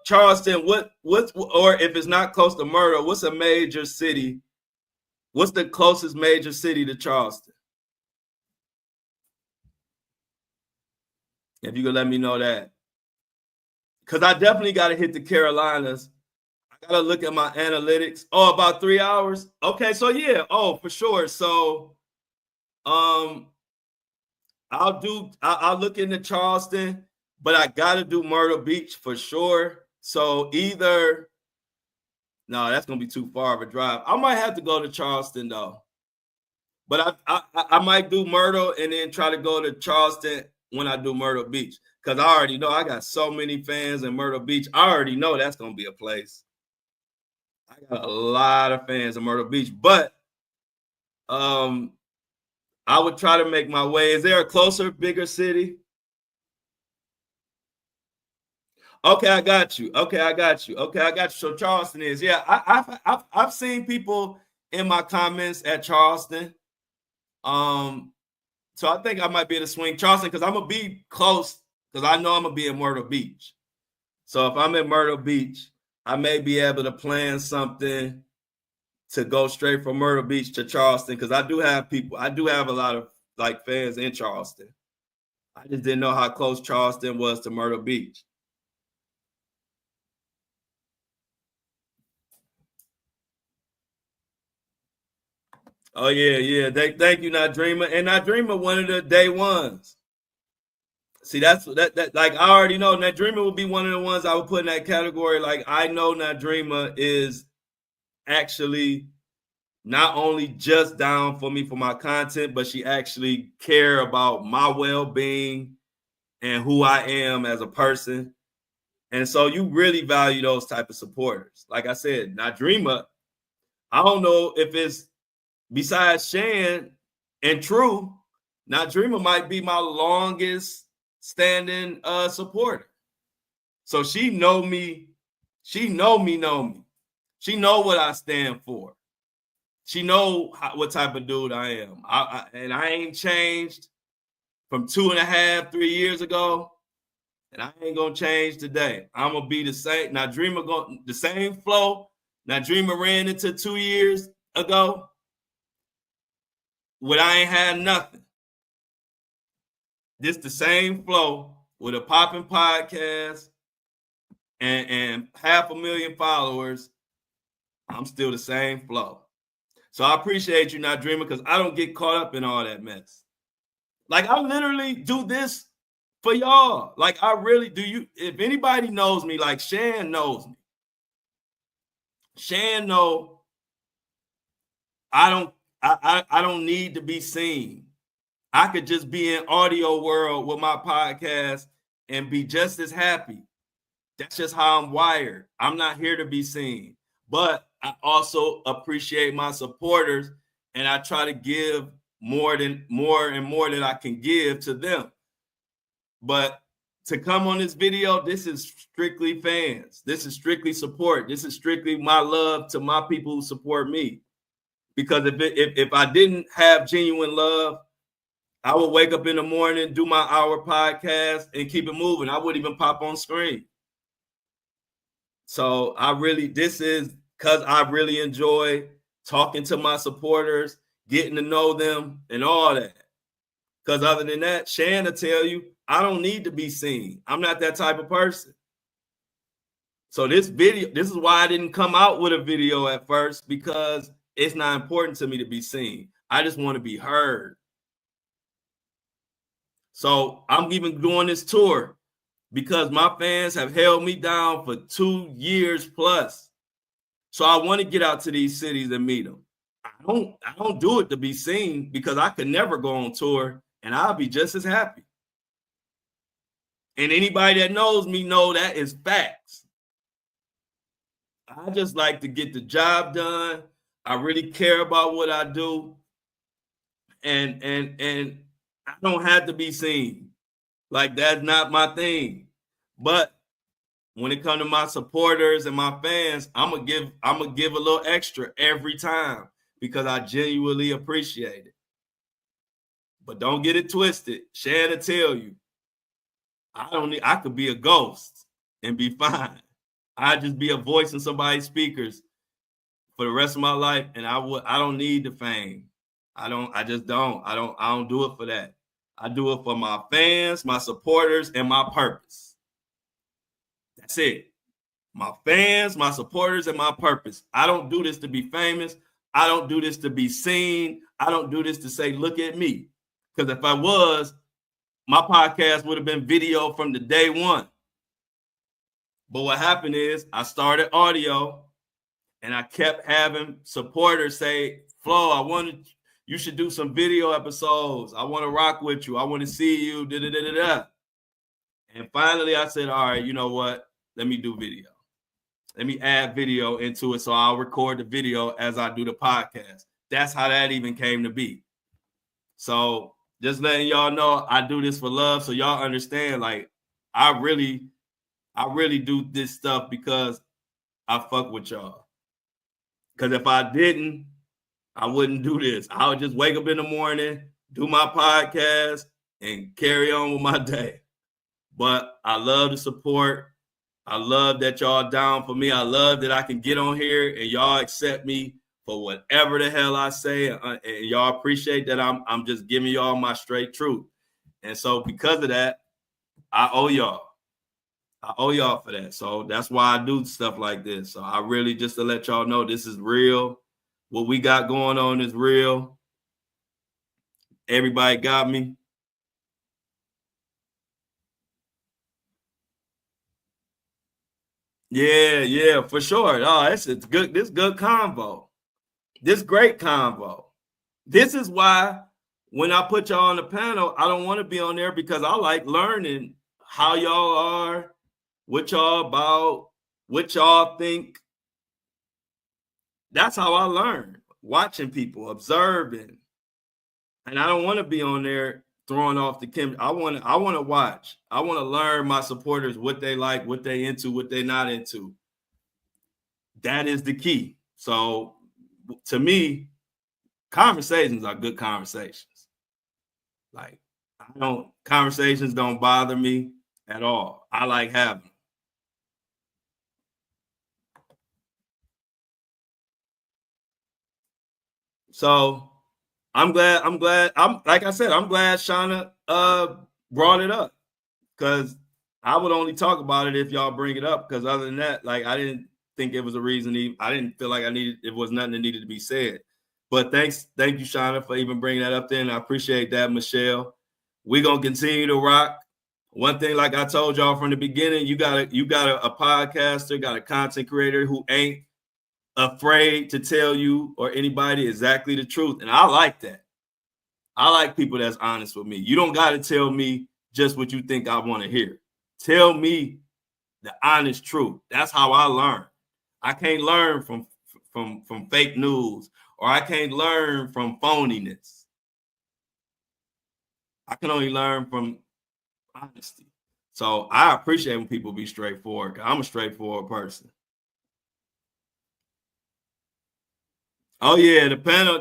Charleston, or if it's not close to Myrtle, what's a major city? What's the closest major city to Charleston? If you could let me know that. Because I definitely got to hit the Carolinas. Gotta look at my analytics. Oh, about 3 hours. Okay, so yeah. Oh, for sure. So, I'll look into Charleston, but I gotta do Myrtle Beach for sure. So no, that's gonna be too far of a drive. I might have to go to Charleston though, but I might do Myrtle and then try to go to Charleston when I do Myrtle Beach, because I already know I got so many fans in Myrtle Beach. I already know that's gonna be a place. I got a lot of fans in Myrtle Beach, but I would try to make my way. Is there a closer, bigger city? Okay, I got you. So Charleston is, yeah. I've seen people in my comments at Charleston. So I think I might be able to swing Charleston because I'm gonna be close, because I know I'm gonna be in Myrtle Beach. So if I'm in Myrtle Beach, I may be able to plan something to go straight from Myrtle Beach to Charleston, because I do have a lot of like fans in Charleston. I just didn't know how close Charleston was to Myrtle Beach. Oh yeah. Thank you, Not Dreamer. And Not Dreamer, one of the day ones. See, that's that like I already know Not Dreamer will be one of the ones I would put in that category. Like I know Not Dreamer is actually not only just down for me for my content, but she actually care about my well-being and who I am as a person. And so you really value those type of supporters. Like I said, Not Dreamer, I don't know if it's besides Shan and True, Not Dreamer might be my longest standing supporter. So she know me. She know me. She know what I stand for. She know what type of dude I am. And I ain't changed from 2.5, 3 years ago. And I ain't gonna change today. I'm gonna be the same. Now Dreamer the same flow. Now Dreamer ran into 2 years ago. When I ain't had nothing. This the same flow with a popping podcast and 500,000 followers. I'm still the same flow. So I appreciate you, Not Dreamer, because I don't get caught up in all that mess. Like I literally do this for y'all. Like I really do. If anybody knows me, like Shan knows me. Shan know I don't need to be seen. I could just be in audio world with my podcast and be just as happy. That's just how I'm wired. I'm not here to be seen. But I also appreciate my supporters, and I try to give more and more that I can give to them. But to come on this video, this is strictly fans. This is strictly support. This is strictly my love to my people who support me. Because if I didn't have genuine love, I would wake up in the morning, do my hour podcast, and keep it moving. I wouldn't even pop on screen. So this is because I really enjoy talking to my supporters, getting to know them, and all that. Because other than that, Shan will tell you, I don't need to be seen. I'm not that type of person. So this is why I didn't come out with a video at first, because it's not important to me to be seen. I just want to be heard. So I'm even doing this tour because my fans have held me down for 2 years plus. So I want to get out to these cities and meet them. I don't do it to be seen, because I could never go on tour and I'll be just as happy. And anybody that knows me know that is facts. I just like to get the job done. I really care about what I do. And I don't have to be seen. Like, that's not my thing. But when it comes to my supporters and my fans, I'm gonna give a little extra every time, because I genuinely appreciate it. But don't get it twisted. Shan to tell you, I could be a ghost and be fine. I'd just be a voice in somebody's speakers for the rest of my life, and I don't need the fame. I don't do it for that. I do it for my fans, my supporters, and my purpose. That's it. My fans, my supporters, and my purpose. I don't do this to be famous. I don't do this to be seen. I don't do this to say, look at me. Because if I was, my podcast would have been video from the day one. But what happened is I started audio, and I kept having supporters say, Flo, you should do some video episodes. I want to rock with you. I want to see you. And finally I said, all right, you know what? Let me do video. Let me add video into it, so I'll record the video as I do the podcast. That's how that even came to be. So just letting y'all know I do this for love, so y'all understand, like, I really do this stuff because I fuck with y'all. Because if I didn't, I wouldn't do this. I would just wake up in the morning, do my podcast, and carry on with my day. But I love the support. I love that y'all down for me. I love that I can get on here and y'all accept me for whatever the hell I say, and y'all appreciate that I'm just giving y'all my straight truth. And so because of that, I owe y'all. I owe y'all for that. So that's why I do stuff like this. So I really, just to let y'all know, this is real. What we got going on is real. Everybody got me. Yeah, for sure. Oh, it's good. This good convo. This great convo. This is why when I put y'all on the panel, I don't want to be on there, because I like learning how y'all are, what y'all about, what y'all think. That's how I learn, watching people, observing. And I don't want to be on there throwing off the chem. I want to watch. I want to learn my supporters, what they like, what they into, what they not into. That is the key. So to me, conversations are good conversations. Like, conversations don't bother me at all. I like having them. So I'm glad, like I said, I'm glad Shauna brought it up, because I would only talk about it if y'all bring it up, because other than that, like, I didn't think it was a reason. I didn't feel like it was nothing that needed to be said. But thank you, Shauna, for even bringing that up there, and I appreciate that, Michelle. We're gonna continue to rock. One thing, like I told y'all from the beginning, you got a podcaster, got a content creator who ain't afraid to tell you or anybody exactly the truth, and I like that. I like people that's honest with me. You don't got to tell me just what you think I want to hear. Tell me the honest truth. That's how I learn. I can't learn from fake news, or I can't learn from phoniness. I can only learn from honesty. So I appreciate when people be straightforward, 'cause I'm a straightforward person. Oh yeah, the panel.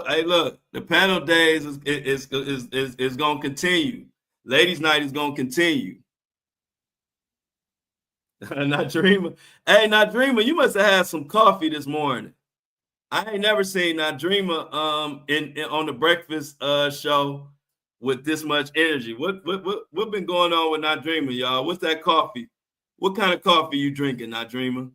Hey, look, the panel days is gonna continue. Ladies' night is gonna continue. Not Dreamer. Hey, Not Dreamer, you must have had some coffee this morning. I ain't never seen Not Dreamer in on the breakfast show with this much energy. What been going on with Not Dreamer, y'all? What's that coffee? What kind of coffee you drinking, Not Dreamer?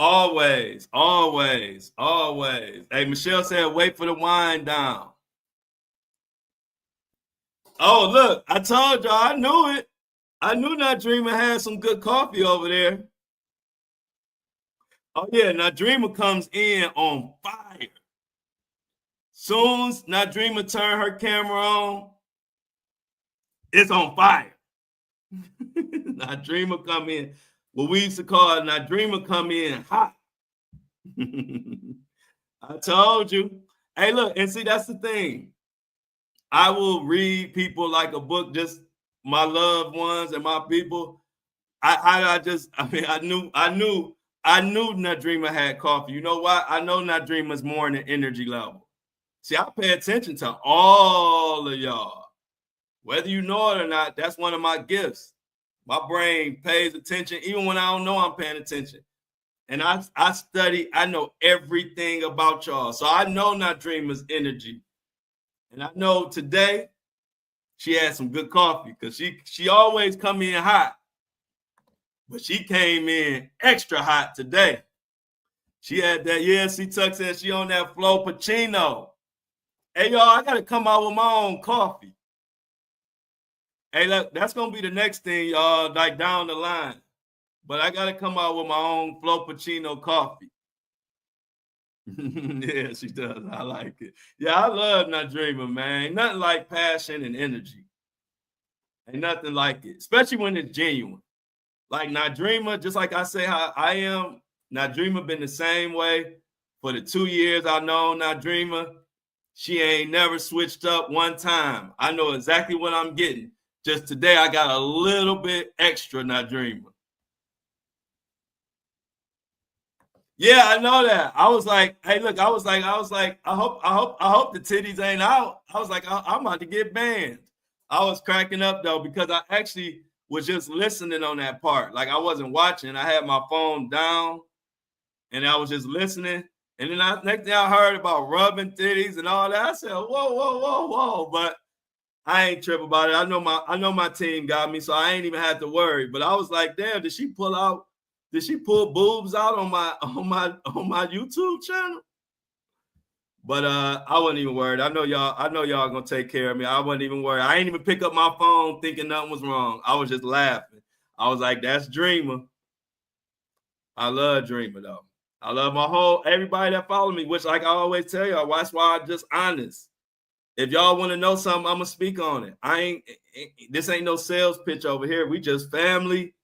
Always. Hey, Michelle said, wait for the wine down. Oh, look, I told y'all, I knew it. I knew Not Dreamer had some good coffee over there. Oh, yeah, Not Dreamer comes in on fire. Soon as Not Dreamer turn her camera on, it's on fire. Not Dreamer come in, what we used to call Not Dreamer come in hot. I told you. Hey, look, and see, that's the thing. I will read people like a book, just my loved ones and my people. I knew Not Dreamer had coffee. You know why? I know Not Dreamer's more in the energy level. See, I pay attention to all of y'all. Whether you know it or not, that's one of my gifts. My brain pays attention, even when I don't know I'm paying attention. And I study, I know everything about y'all. So I know Not Dreamer's energy. And I know today she had some good coffee, because she always come in hot. But she came in extra hot today. She had that, Tuck said she on that Flo Pacino. Hey, y'all, I got to come out with my own coffee. Hey, look, that's going to be the next thing, y'all, like down the line. But I got to come out with my own Flo Pacino coffee. Yeah, she does. I like it. Yeah, I love Not Dreamer, man. Ain't nothing like passion and energy. Ain't nothing like it, especially when it's genuine. Like Not Dreamer, just like I say how I am, Not Dreamer been the same way for the 2 years I know Not Dreamer. She ain't never switched up one time. I know exactly what I'm getting. Just today, I got a little bit extra Not Dreamer. Yeah, I know that. I was like, hey, look, I was like, I hope the titties ain't out. I was like, I'm about to get banned. I was cracking up though, because I actually was just listening on that part. Like I wasn't watching. I had my phone down and I was just listening. And then next thing I heard about rubbing titties and all that, I said, whoa. But I ain't tripping about it. I know my team got me, so I ain't even had to worry. But I was like, damn, did she pull boobs out on my YouTube channel? But I wasn't even worried. I know y'all gonna take care of me. I wasn't even worried. I ain't even pick up my phone thinking nothing was wrong. I was just laughing. I was like, that's Dreamer. I love Dreamer though. I love everybody that follow me, which like I always tell y'all, that's why I'm just honest. If y'all want to know something, I'm gonna speak on it. This ain't no sales pitch over here. We just family.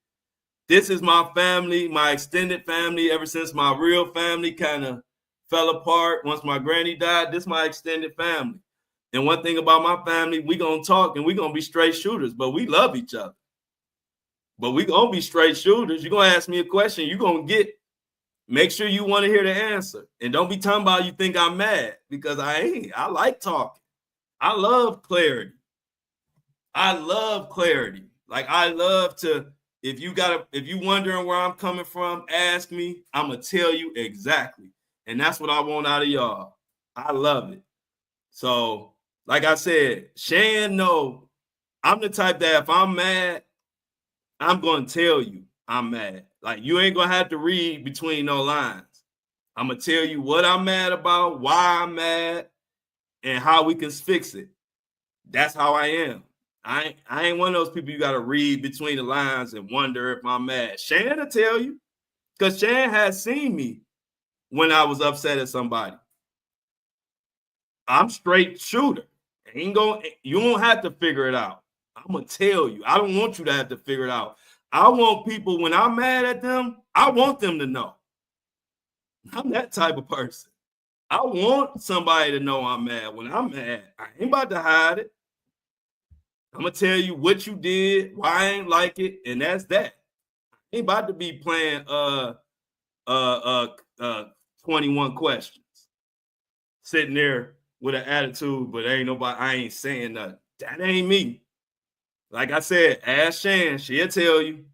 This is my family, my extended family, ever since my real family kind of fell apart. Once my granny died, this is my extended family. And one thing about my family, we gonna talk and we gonna be straight shooters, but we love each other. But we gonna be straight shooters. You're gonna ask me a question, you're gonna make sure you want to hear the answer. And don't be talking about you think I'm mad, because I ain't. I like talking. I love clarity. Like I love to, if you wondering where I'm coming from, ask me. I'm gonna tell you exactly. And that's what I want out of y'all. I love it. So, like I said, Shan, no, I'm the type that if I'm mad, I'm gonna tell you I'm mad. Like you ain't gonna have to read between no lines. I'm gonna tell you what I'm mad about, why I'm mad, and how we can fix it. That's how I am. I ain't one of those people you got to read between the lines and wonder if I'm mad. Shan will tell you, because Shan has seen me when I was upset at somebody. I'm straight shooter. You won't have to figure it out. I'm going to tell you. I don't want you to have to figure it out. I want people, when I'm mad at them, I want them to know. I'm that type of person. I want somebody to know I'm mad. When I'm mad, I ain't about to hide it. I'm gonna tell you what you did, why I ain't like it, and that's that. I ain't about to be playing 21 questions, sitting there with an attitude, but I ain't saying nothing. That ain't me. Like I said, ask Shan, she'll tell you.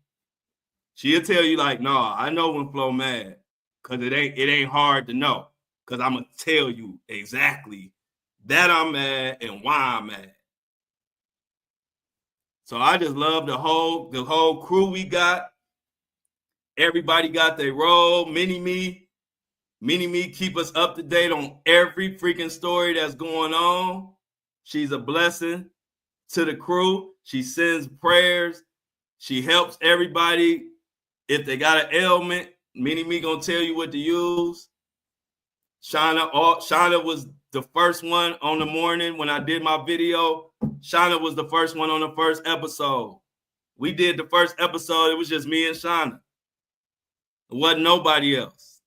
She'll tell you like, nah, I know when Flo mad, cause it ain't hard to know, cause I'm gonna tell you exactly that I'm mad and why I'm mad. So I just love the whole crew we got. Everybody got their role. Mini-Me keep us up to date on every freaking story that's going on. She's a blessing to the crew. She sends prayers. She helps everybody. If they got an ailment, Mini-Me gonna tell you what to use. Shauna was the first one on the morning when I did my video. Shauna was the first one on the first episode. We did the first episode. It was just me and Shauna. It wasn't nobody else.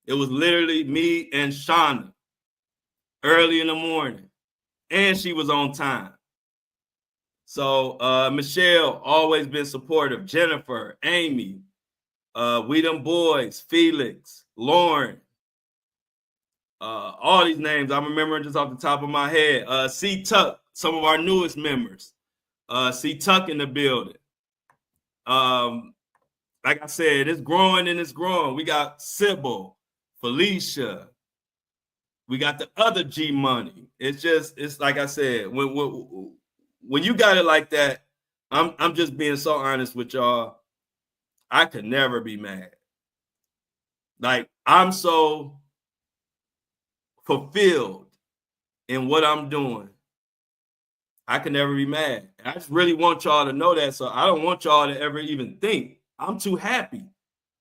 It was literally me and Shauna early in the morning. And she was on time. So Michelle, always been supportive. Jennifer, Amy, we them boys, Felix, Lauren, all these names I'm remembering just off the top of my head. C Tuck, some of our newest members. C Tuck in the building. Like I said, it's growing and it's growing. We got Sybil, Felicia. We got the other G Money. It's like I said, when you got it like that, I'm just being so honest with y'all. I could never be mad. Like I'm so fulfilled in what I'm doing. I can never be mad. I just really want y'all to know that. So I don't want y'all to ever even think. I'm too happy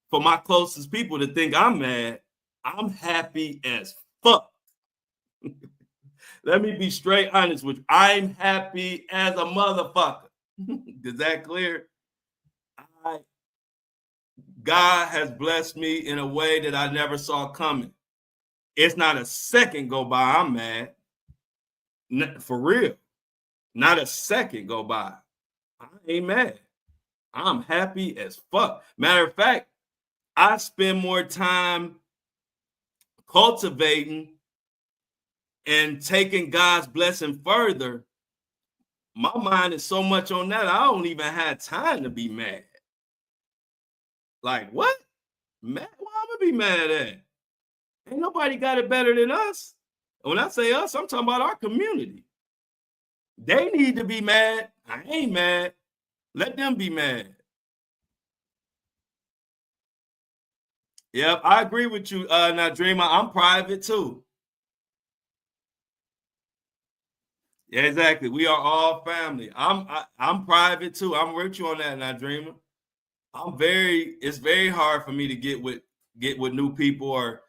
for my closest people to think I'm mad. I'm happy as fuck. Let me be straight honest with you. I'm happy as a motherfucker. Is that clear? God has blessed me in a way that I never saw coming. It's not a second go by I'm mad. For real. Not a second go by. I ain't mad. I'm happy as fuck. Matter of fact, I spend more time cultivating and taking God's blessing further my mind is so much on that, I don't even have time to be mad. Like, what? Mad? Why I'm gonna be mad at? Ain't nobody got it better than us. When I say us, I'm talking about our community. They need to be mad. I ain't mad. Let them be mad. Yep, I agree with you, Nadreema. I'm private too. Yeah, exactly. We are all family. I'm private too. I'm with you on that, Nadreema. It's very hard for me to get with new people, or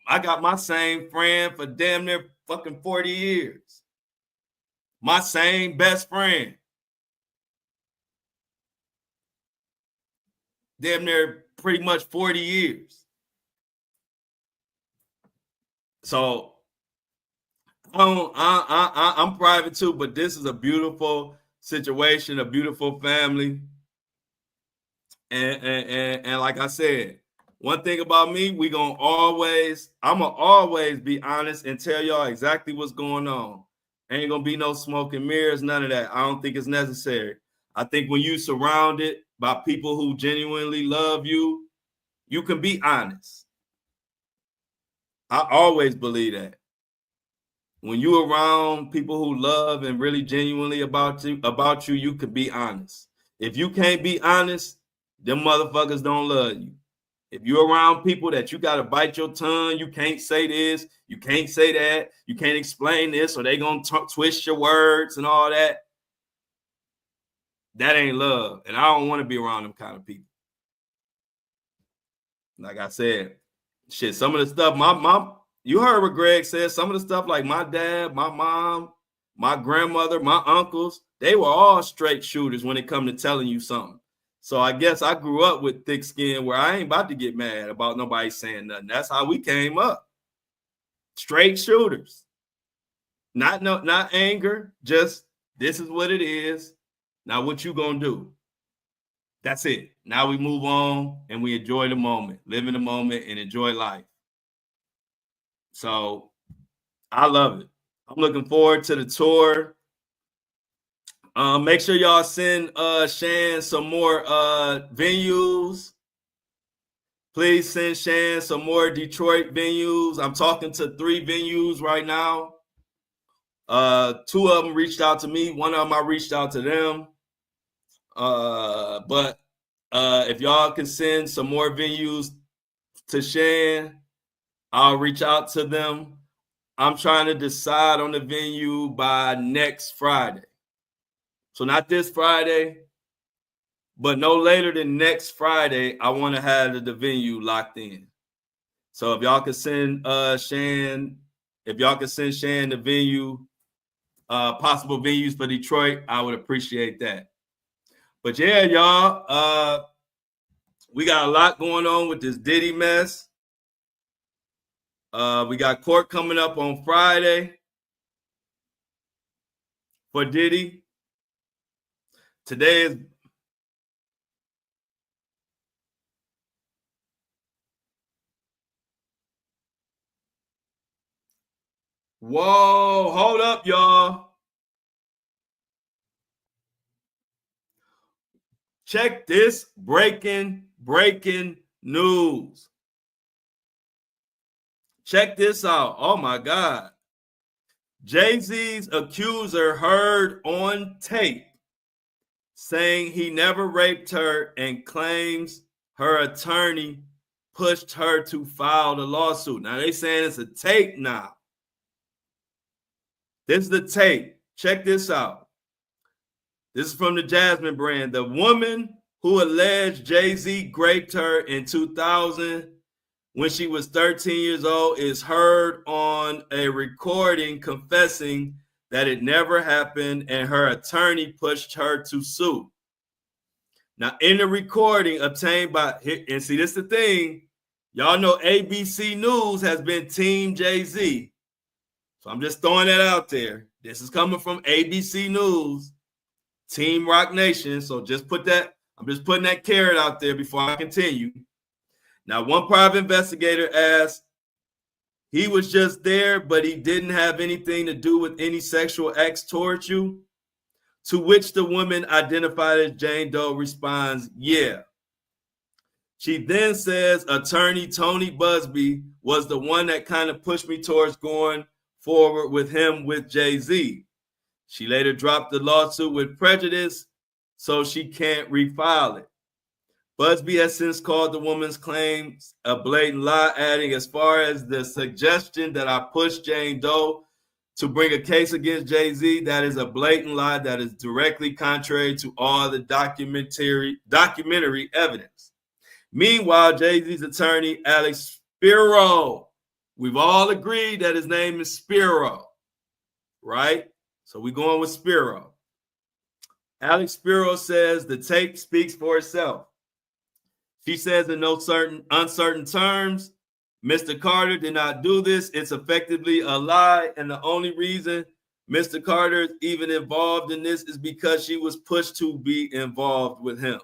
I got my same friend for damn near fucking 40 years. My same best friend. Damn near pretty much 40 years. So I'm private too, but this is a beautiful situation, a beautiful family. And like I said, one thing about me, I'm gonna always be honest and tell y'all exactly what's going on. Ain't gonna be no smoke and mirrors, none of that. I don't think it's necessary. I think when you surrounded by people who genuinely love you, you can be honest. I always believe that. When you're around people who love and really genuinely about you, you can be honest. If you can't be honest, them motherfuckers don't love you. If you're around people that you got to bite your tongue, you can't say this, you can't say that, you can't explain this, or they going to twist your words and all that, that ain't love. And I don't want to be around them kind of people. Like I said, shit, some of the stuff, you heard what Greg said, some of the stuff like my dad, my mom, my grandmother, my uncles, they were all straight shooters when it come to telling you something. So I guess I grew up with thick skin where I ain't about to get mad about nobody saying nothing. That's how we came up. Straight shooters. Not anger, just this is what it is. Now what you gonna do? That's it. Now we move on and we enjoy the moment, live in the moment and enjoy life. So I love it. I'm looking forward to the tour. Make sure y'all send Shan some more venues. Please send Shan some more Detroit venues. I'm talking to 3 venues right now. 2 of them reached out to me. 1 of them I reached out to them. But if y'all can send some more venues to Shan, I'll reach out to them. I'm trying to decide on the venue by next Friday. So not this Friday, but no later than next Friday, I want to have the venue locked in. So if y'all can send Shan the venue, possible venues for Detroit, I would appreciate that. But yeah, y'all, we got a lot going on with this Diddy mess. We got court coming up on Friday for Diddy. Today is whoa, hold up, y'all. Check this breaking news. Check this out. Oh my God. Jay-Z's accuser heard on tape saying he never raped her and claims her attorney pushed her to file the lawsuit. Now they saying it's a tape now. This is the tape. Check this out. This is from the Jasmine brand. The woman who alleged Jay-Z raped her in 2000 when she was 13 years old is heard on a recording confessing that it never happened and her attorney pushed her to sue. Now, in the recording obtained by, and see, this is the thing, y'all know ABC News has been Team Jay-Z. So I'm just throwing that out there. This is coming from ABC News, Team Rock Nation. So just put that, I'm just putting that carrot out there before I continue. Now, one private investigator asked, he was just there, but he didn't have anything to do with any sexual acts towards you. To which the woman identified as Jane Doe responds, yeah. She then says attorney Tony Busby was the one that kind of pushed me towards going forward with him with Jay-Z. She later dropped the lawsuit with prejudice, so she can't refile it. Busby has since called the woman's claims a blatant lie, adding, as far as the suggestion that I pushed Jane Doe to bring a case against Jay-Z, that is a blatant lie that is directly contrary to all the documentary evidence. Meanwhile, Jay-Z's attorney, Alex Spiro, we've all agreed that his name is Spiro, right? So we're going with Spiro. Alex Spiro says the tape speaks for itself. She says in no uncertain terms, Mr. Carter did not do this. It's effectively a lie. And the only reason Mr. Carter is even involved in this is because she was pushed to be involved with him.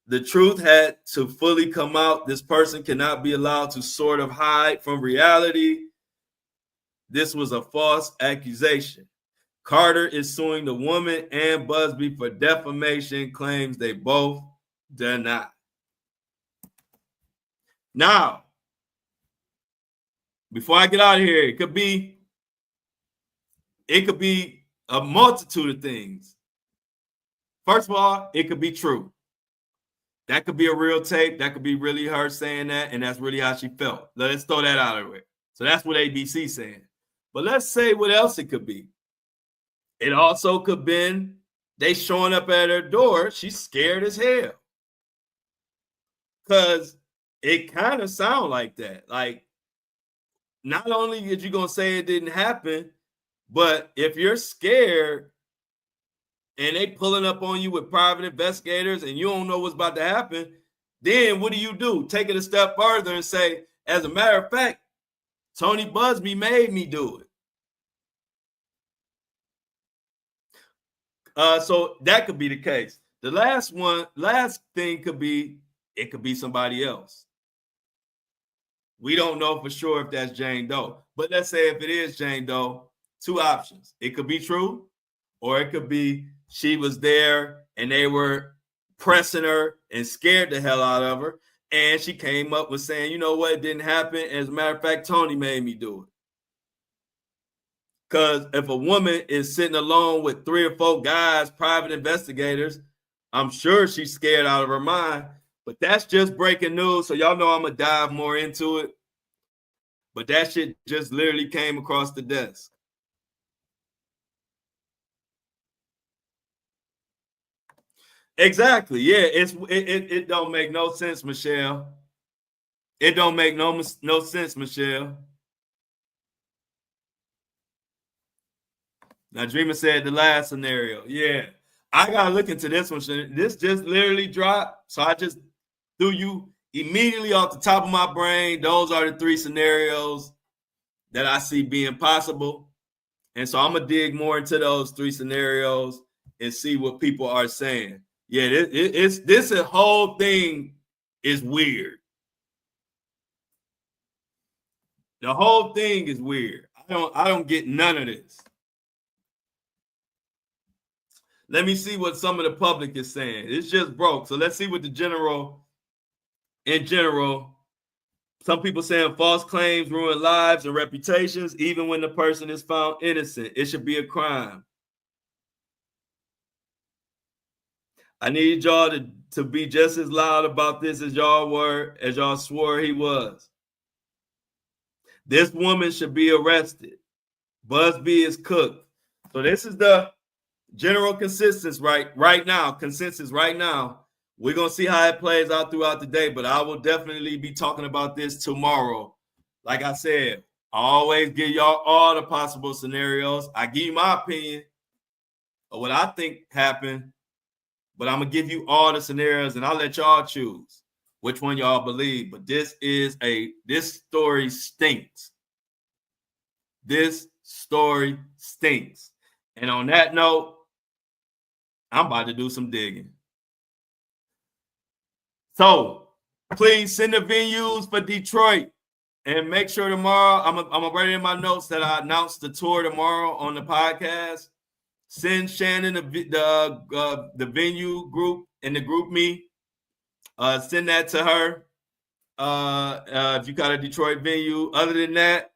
The truth had to fully come out. This person cannot be allowed to sort of hide from reality. This was a false accusation. Carter is suing the woman and Busby for defamation claims they both deny. Now, before I get out of here, it could be a multitude of things. First of all, it could be true. That could be a real tape. That could be really her saying that, and that's really how she felt. Let's throw that out of the way. So that's what ABC's saying. But let's say what else it could be. It also could have been they showing up at her door. She's scared as hell. Because it kind of sounds like that. Like, not only is you going to say it didn't happen, but if you're scared and they pulling up on you with private investigators and you don't know what's about to happen, then what do? Take it a step further and say, as a matter of fact, Tony Busby made me do it. So that could be the case. The last thing could be, it could be somebody else. We don't know for sure if that's Jane Doe. But let's say if it is Jane Doe, two options. It could be true, or it could be she was there and they were pressing her and scared the hell out of her. And she came up with saying, you know what, it didn't happen. As a matter of fact, Tony made me do it. Because if a woman is sitting alone with 3 or 4 guys, private investigators, I'm sure she's scared out of her mind. But that's just breaking news. So y'all know I'm going to dive more into it. But that shit just literally came across the desk. Exactly. Yeah, it don't make no sense, Michelle. It don't make no sense, Michelle. Now, Dreamer said the last scenario. Yeah, I got to look into this one. This just literally dropped. So I just threw you immediately off the top of my brain. Those are the 3 scenarios that I see being possible. And so I'm going to dig more into those 3 scenarios and see what people are saying. Yeah, this whole thing is weird. The whole thing is weird. I don't get none of this. Let me see what some of the public is saying. It's just broke. So let's see what in general, some people saying false claims ruin lives and reputations, even when the person is found innocent. It should be a crime. I need y'all to be just as loud about this as y'all swore he was. This woman should be arrested. Busby is cooked. So this is the general consensus right now. We're going to see how it plays out throughout the day, but I will definitely be talking about this tomorrow. Like I said, I always give y'all all the possible scenarios. I give you my opinion of what I think happened, but I'm going to give you all the scenarios and I'll let y'all choose which one y'all believe. But this story stinks. This story stinks. And on that note, I'm about to do some digging. So please send the venues for Detroit and make sure tomorrow, I'm gonna write in my notes that I announce the tour tomorrow on the podcast. Send Shannon the venue group and the group me. Send that to her. If you got a Detroit venue. Other than that,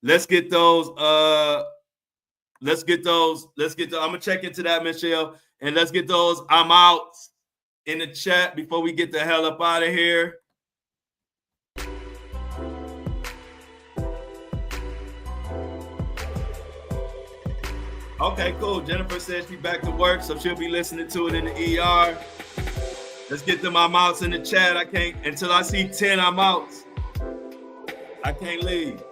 let's get those. I'm gonna check into that, Michelle, and let's get those I'm out in the chat before we get the hell up out of here. Okay, cool. Jennifer says she's back to work, so she'll be listening to it in the ER. Let's get them I'm outs in the chat. I can't until I see 10 I'm outs. I can't leave.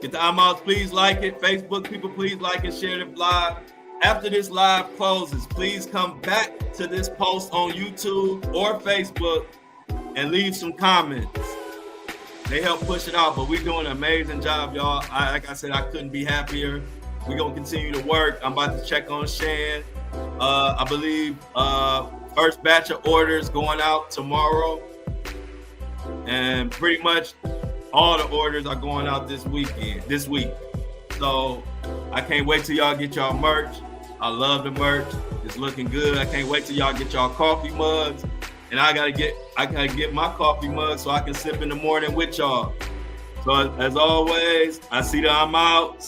Get the I'm outs. Please like it. Facebook people, please like and share the live. After this live closes, please come back to this post on YouTube or Facebook and leave some comments. They help push it out, but we're doing an amazing job, y'all. Like I said, I couldn't be happier. We're going to continue to work. I'm about to check on Shan. I believe first batch of orders going out tomorrow. And pretty much all the orders are going out this week. So I can't wait till y'all get y'all merch. I love the merch. It's looking good. I can't wait till y'all get y'all coffee mugs. And I gotta get my coffee mug so I can sip in the morning with y'all. So as always, I see that I'm out.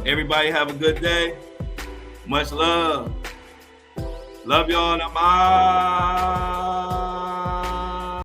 Everybody have a good day. Much love. Love y'all and I'm out.